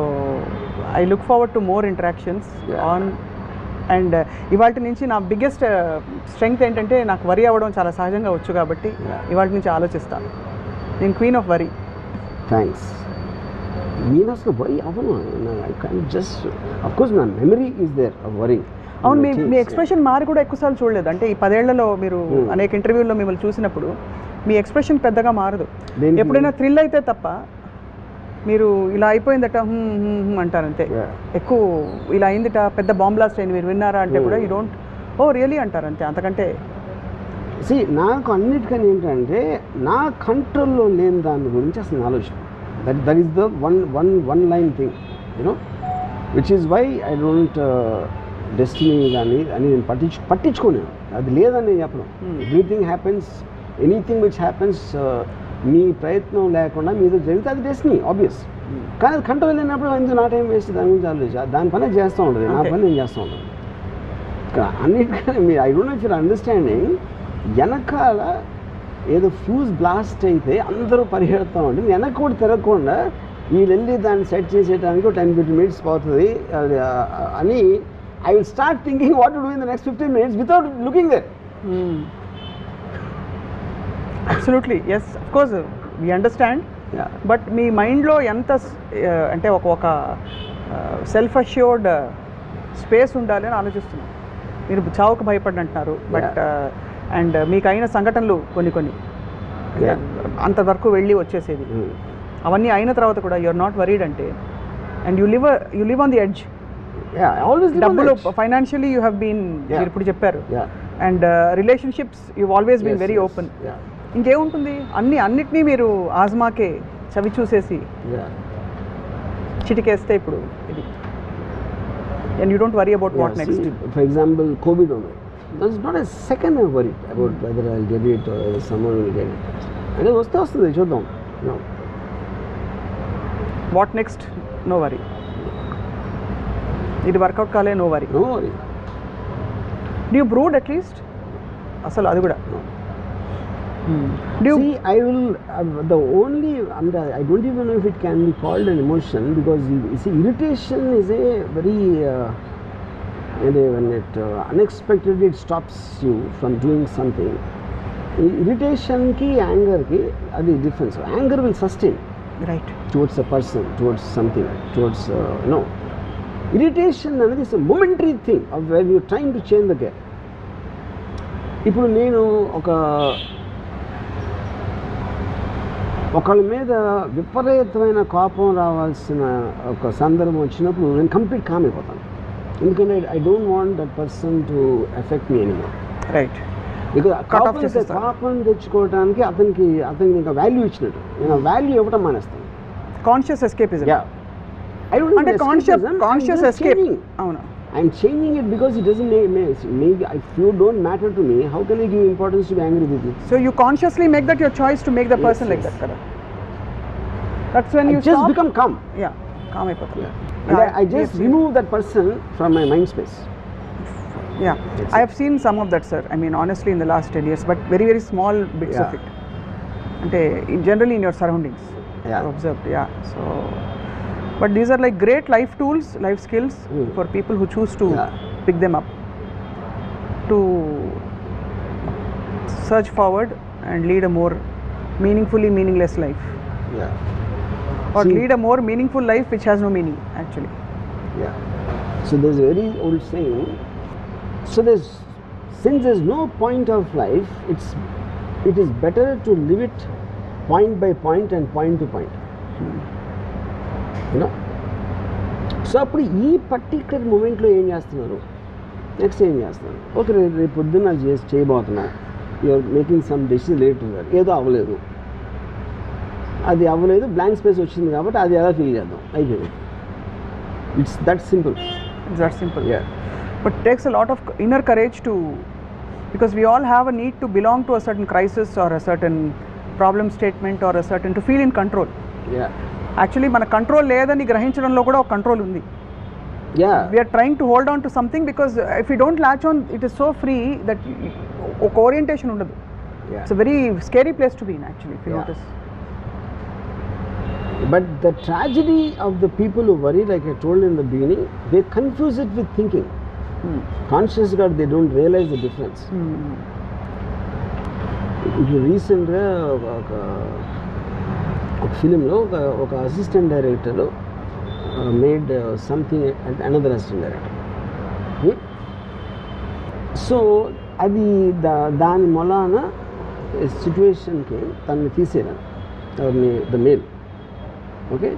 I look forward to more interactions on. And ఇవాళ నుంచి నా బిగ్గెస్ట్ స్ట్రెంగ్త్ ఏంటంటే నాకు వరి అవ్వడం చాలా సహజంగా వచ్చు కాబట్టి ఇవాళ నుంచి ఆలోచిస్తాను. నేను క్వీన్ ఆఫ్ వరి. థ్యాంక్స్. నేను అసలు వరి అవ్వను. I can't just of course my memory is there of worry. అవును. మీ ఎక్స్ప్రెషన్ మారి కూడా ఎక్కువసార్లు చూడలేదు. అంటే ఈ 10 ఏళ్లలో మీరు అనేక ఇంటర్వ్యూల్లో మిమ్మల్ని చూసినప్పుడు మీ ఎక్స్ప్రెషన్ పెద్దగా మారదు. ఎప్పుడైనా థ్రిల్ అయితే తప్ప మీరు ఇలా అయిపోయిందట అంటారు అంతే. ఎక్కువ ఇలా అయిందిట, పెద్ద బాంబ్ బ్లాస్ట్ అయింది, మీరు విన్నారా అంటే కూడా యూ డోంట్ ఓ రియలీ అంటారు అంతే. అంతకంటే నాకు అన్నిటికని ఏంటంటే నా కంట్రోల్లో లేని దాని గురించి అసలు ఆలోచన. That is the one line thing you know which is why I don't destiny కానీ అని నేను పట్టించుకోలేను. అది లేదని నేను చెప్పను. Everything happens, anything which happens మీ ప్రయత్నం లేకుండా మీతో జరిగితే అది డెస్టినీ ఆబ్వియస్. కానీ అది కంట్రోల్ లేనప్పుడు ఎందుకు నా టైం వేస్ట్ దాని గురించి ఆలోచించి దాని పని చేస్తూ ఉంటుంది, నా పని నేను చేస్తూ ఉంటాను. అన్నిటికీ మీరు I don't no if you're understanding, వెనకాల ఏదో ఫ్యూజ్ బ్లాస్ట్ అయితే అందరూ పరిగెడతాం అంటే వెనక కూడా తిరగకుండా వీళ్ళు వెళ్ళి దాన్ని సెట్ చేసేయడానికి 10-15 minutes పోతుంది అని I will start thinking what to do in the next 15 minutes without looking there. Absolutely, yes, of course, we understand. But మీ మైండ్లో ఎంత అంటే ఒక సెల్ఫ్ అష్యూర్డ్ స్పేస్ ఉండాలి అని ఆలోచిస్తున్నాను. మీరు చావుకు భయపడి అంటున్నారు, బట్ అండ్ మీకు అయిన సంఘటనలు కొన్ని అంతవరకు వెళ్ళి వచ్చేసేది, అవన్నీ అయిన తర్వాత కూడా యు ఆర్ నాట్ వరీడ్ అంటే, and you live on the edge. డబ్బులు ఫైనాన్షియలీ యూ హ్యావ్ బీన్, మీరు ఇప్పుడు చెప్పారు, and relationships you always been very open. ఇంకేముంటుంది, అన్నిటినీ మీరు ఆజ్మాకే చవి చూసేసి చిటికేస్తే ఇప్పుడు ఇది, and you don't worry about what next. For example COVID ఉంది, there's not a second I worry about whether I'll get it or someone will get it. అంటే వస్తుంది చూద్దాం. What next, no worry. ఇది వర్కౌట్ కాలే, no worry. Do you brood at least? అసలు అది కూడా See, I will the only I don't even know if it can be called an emotion, because you see, irritation is a very when it unexpectedly it stops you from doing something. Irritation ki anger ki adi difference. Anger will sustain, right, towards a person, towards something, towards irritation anadi is a momentary thing of when you are trying to change the gear. ఇప్పుడు నేను ఒకళ్ళ మీద విపరీతమైన కోపం రావాల్సిన ఒక సందర్భం వచ్చినప్పుడు నేను కంప్లీట్ కామ్ అయిపోతాను. ఎందుకంటే I don't want that person to effect me anymore. Right. Because కోపం తెచ్చుకోవడానికి అతనికి ఇంకా వాల్యూ ఇచ్చినట్టు, నేను వాల్యూ ఇవ్వడం మానేస్తాను. Conscious escapism. I don't అంటే need conscious escapism, I'm conscious just escape. changing. అవును. I'm changing it because it doesn't make if you don't matter to me, how can I give importance to be angry with you? So you consciously make that your choice to make the Yes, person like yes. That కదా. That's when you Just become calm. Yeah calm అయిపోతుంది. And I just remove that person from my mind space. Yeah, I have seen some of that, sir. I mean, honestly, in the last 10 years, but very, very small bits of Yeah. it. And generally in your surroundings, Yeah. observed. Yeah. So, but these are like great life tools, life skills for people who choose to Yeah. pick them up, to search forward and lead a more meaningfully meaningless life, Yeah. or See- lead a more meaningful life which has no meaning actually. Yeah. So there's a very old saying. So since there's no point of life, it is better to live it point by point and point to point. You know. So అప్పుడు ఈ పర్టికులర్ మూమెంట్లో ఏం చేస్తున్నారు, నెక్స్ట్ ఏం చేస్తున్నారు, ఓకే రేపు పొద్దున్న చేయబోతున్నాం, you're making some decision late ఏదో అవ్వలేదు, అది అవ్వలేదు, బ్లాంక్ స్పేస్ వచ్చింది కాబట్టి అది ఎలా ఫీల్ చేద్దాం, అయిపోయింది. It's that simple. It's that simple. Yeah. But it takes a lot of inner courage to, because we all have a need to belong to a certain crisis or a certain problem statement or a certain, to feel in control. Yeah. Actually మన కంట్రోల్ లేదని గ్రహించడంలో కూడా ఒక కంట్రోల్ ఉంది. Yeah. We are trying to hold on to something because if you don't latch on, it is so free that ఒక ఓరియంటేషన్ ఉండదు. Yeah. It's a very scary place to be in actually, if you Yeah. notice. But the tragedy of the people who worry, like I told in the beginning, they confuse it with thinking. Conscious God, they don't realize the difference. ఇప్పుడు రీసెంట్గా ఒక ఫిలింలో ఒక assistant director made something another assistant director. So అది దాని మొలాన సిచ్యువేషన్కి తనని తీసేయాలి, the male. Okay,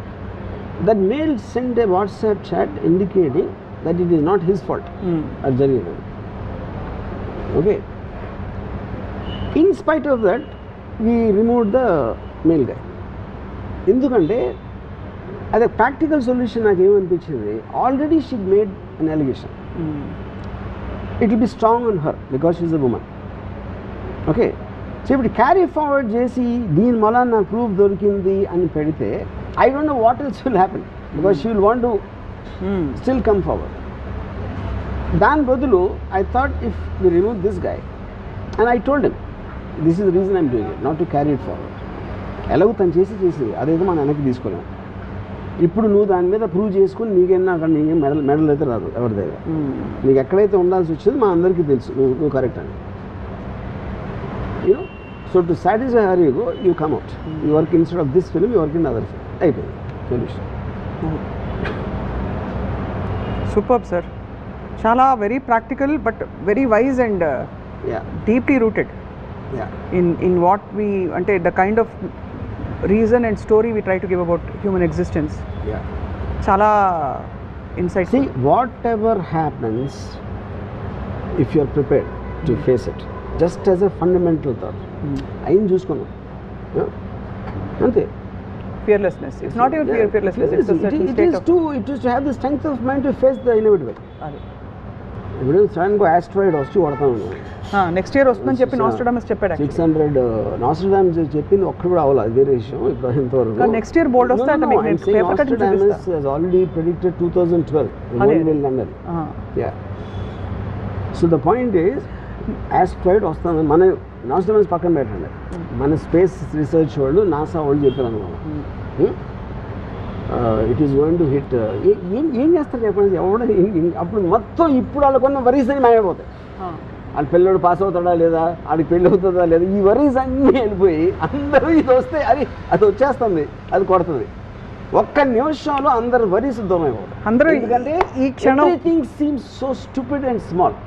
that male sent a WhatsApp chat indicating that it is not his fault. అది జరిగింది. Okay, in spite of that we removed the male guy. ఎందుకంటే అది ప్రాక్టికల్ సొల్యూషన్ నాకు ఏమనిపించింది, already she made an allegation, it will be strong on her because she is a woman. Okay, so ఇప్పుడు క్యారీ ఫార్వర్డ్ చేసి దీని వల్ల నాకు ప్రూఫ్ దొరికింది అని పెడితే I don't know what else will happen because she will want to still come forward. Dan Badulu, I thought if we remove this guy, and I told him, this is the reason I'm doing it, not to carry it forward. ఎలాగో తను చేసి అదేదో మనం వెనక్కి తీసుకోలేము. ఇప్పుడు నువ్వు దాని మీద ప్రూవ్ చేసుకుని నీకేనా అక్కడ నీకేం మెడల్ అయితే రాదు ఎవరి దగ్గర. నీకు ఎక్కడైతే ఉండాల్సి వచ్చింది మా అందరికీ తెలుసు నువ్వు కరెక్ట్ అని. You know, so to satisfy her you go, you come out, you work instead of this film, you work in other film, అయిపోయింది సొల్యూషన్. సూపర్ సార్, చాలా very practical but very wise and deeply rooted in what we ante the kind of reason and story we try to give about human existence. Chala insights. See, whatever happens, if you are prepared to face it, just as a fundamental thought, ayim chuskonu ante fearlessness. It's not even fearlessness, it's a certain state of it is to have the strength of mind to face the inevitable. ఇప్పుడు సడన్గా ఆస్ట్రాయిడ్ వచ్చి కొడతాను, నెక్స్ట్ ఇయర్ వస్తుందని చెప్పి నాస్ట్రాడమస్ చెప్పాడు. 600 నాస్ట్రాడమస్ చెప్పింది ఒక్కడు కూడా అవ్వాలి, అది వేరే విషయం. ఇప్పుడు ఇంతవరకు నెక్స్ట్ ఇయర్ బోల్డ్ వస్తే అంటే మీకు నేను పేపర్ కటింగ్ చూపిస్తా. has already predicted 2012 the world will end. Yeah, so the point is asteroid వస్తుంది. మన నాస్ట్రాడమస్ పక్కన పెట్టండి, మన స్పేస్ రీసెర్చ్ వాళ్ళు నాసా వాళ్ళు చెప్పారు అనమాట, it is going to hit. ఏం చేస్తారు చెప్పండి, ఎవడ అప్పుడు మొత్తం ఇప్పుడు వాళ్ళకున్న వరీస్ అని మాయమైపోతాయి. వాళ్ళ పిల్లడు పాస్ అవుతాడా లేదా, ఆడికి పెళ్ళి అవుతుందా లేదా, ఈ వరీస్ అన్నీ వెళ్ళిపోయి అందరూ ఇది వస్తే అది వచ్చేస్తుంది, అది కొడుతుంది. ఒక్క నిమిషంలో అందరు వరీస్ దూరం అయిపోతారు. అందరూ ఎందుకంటే ఈ క్షణం everything seems so stupid and small.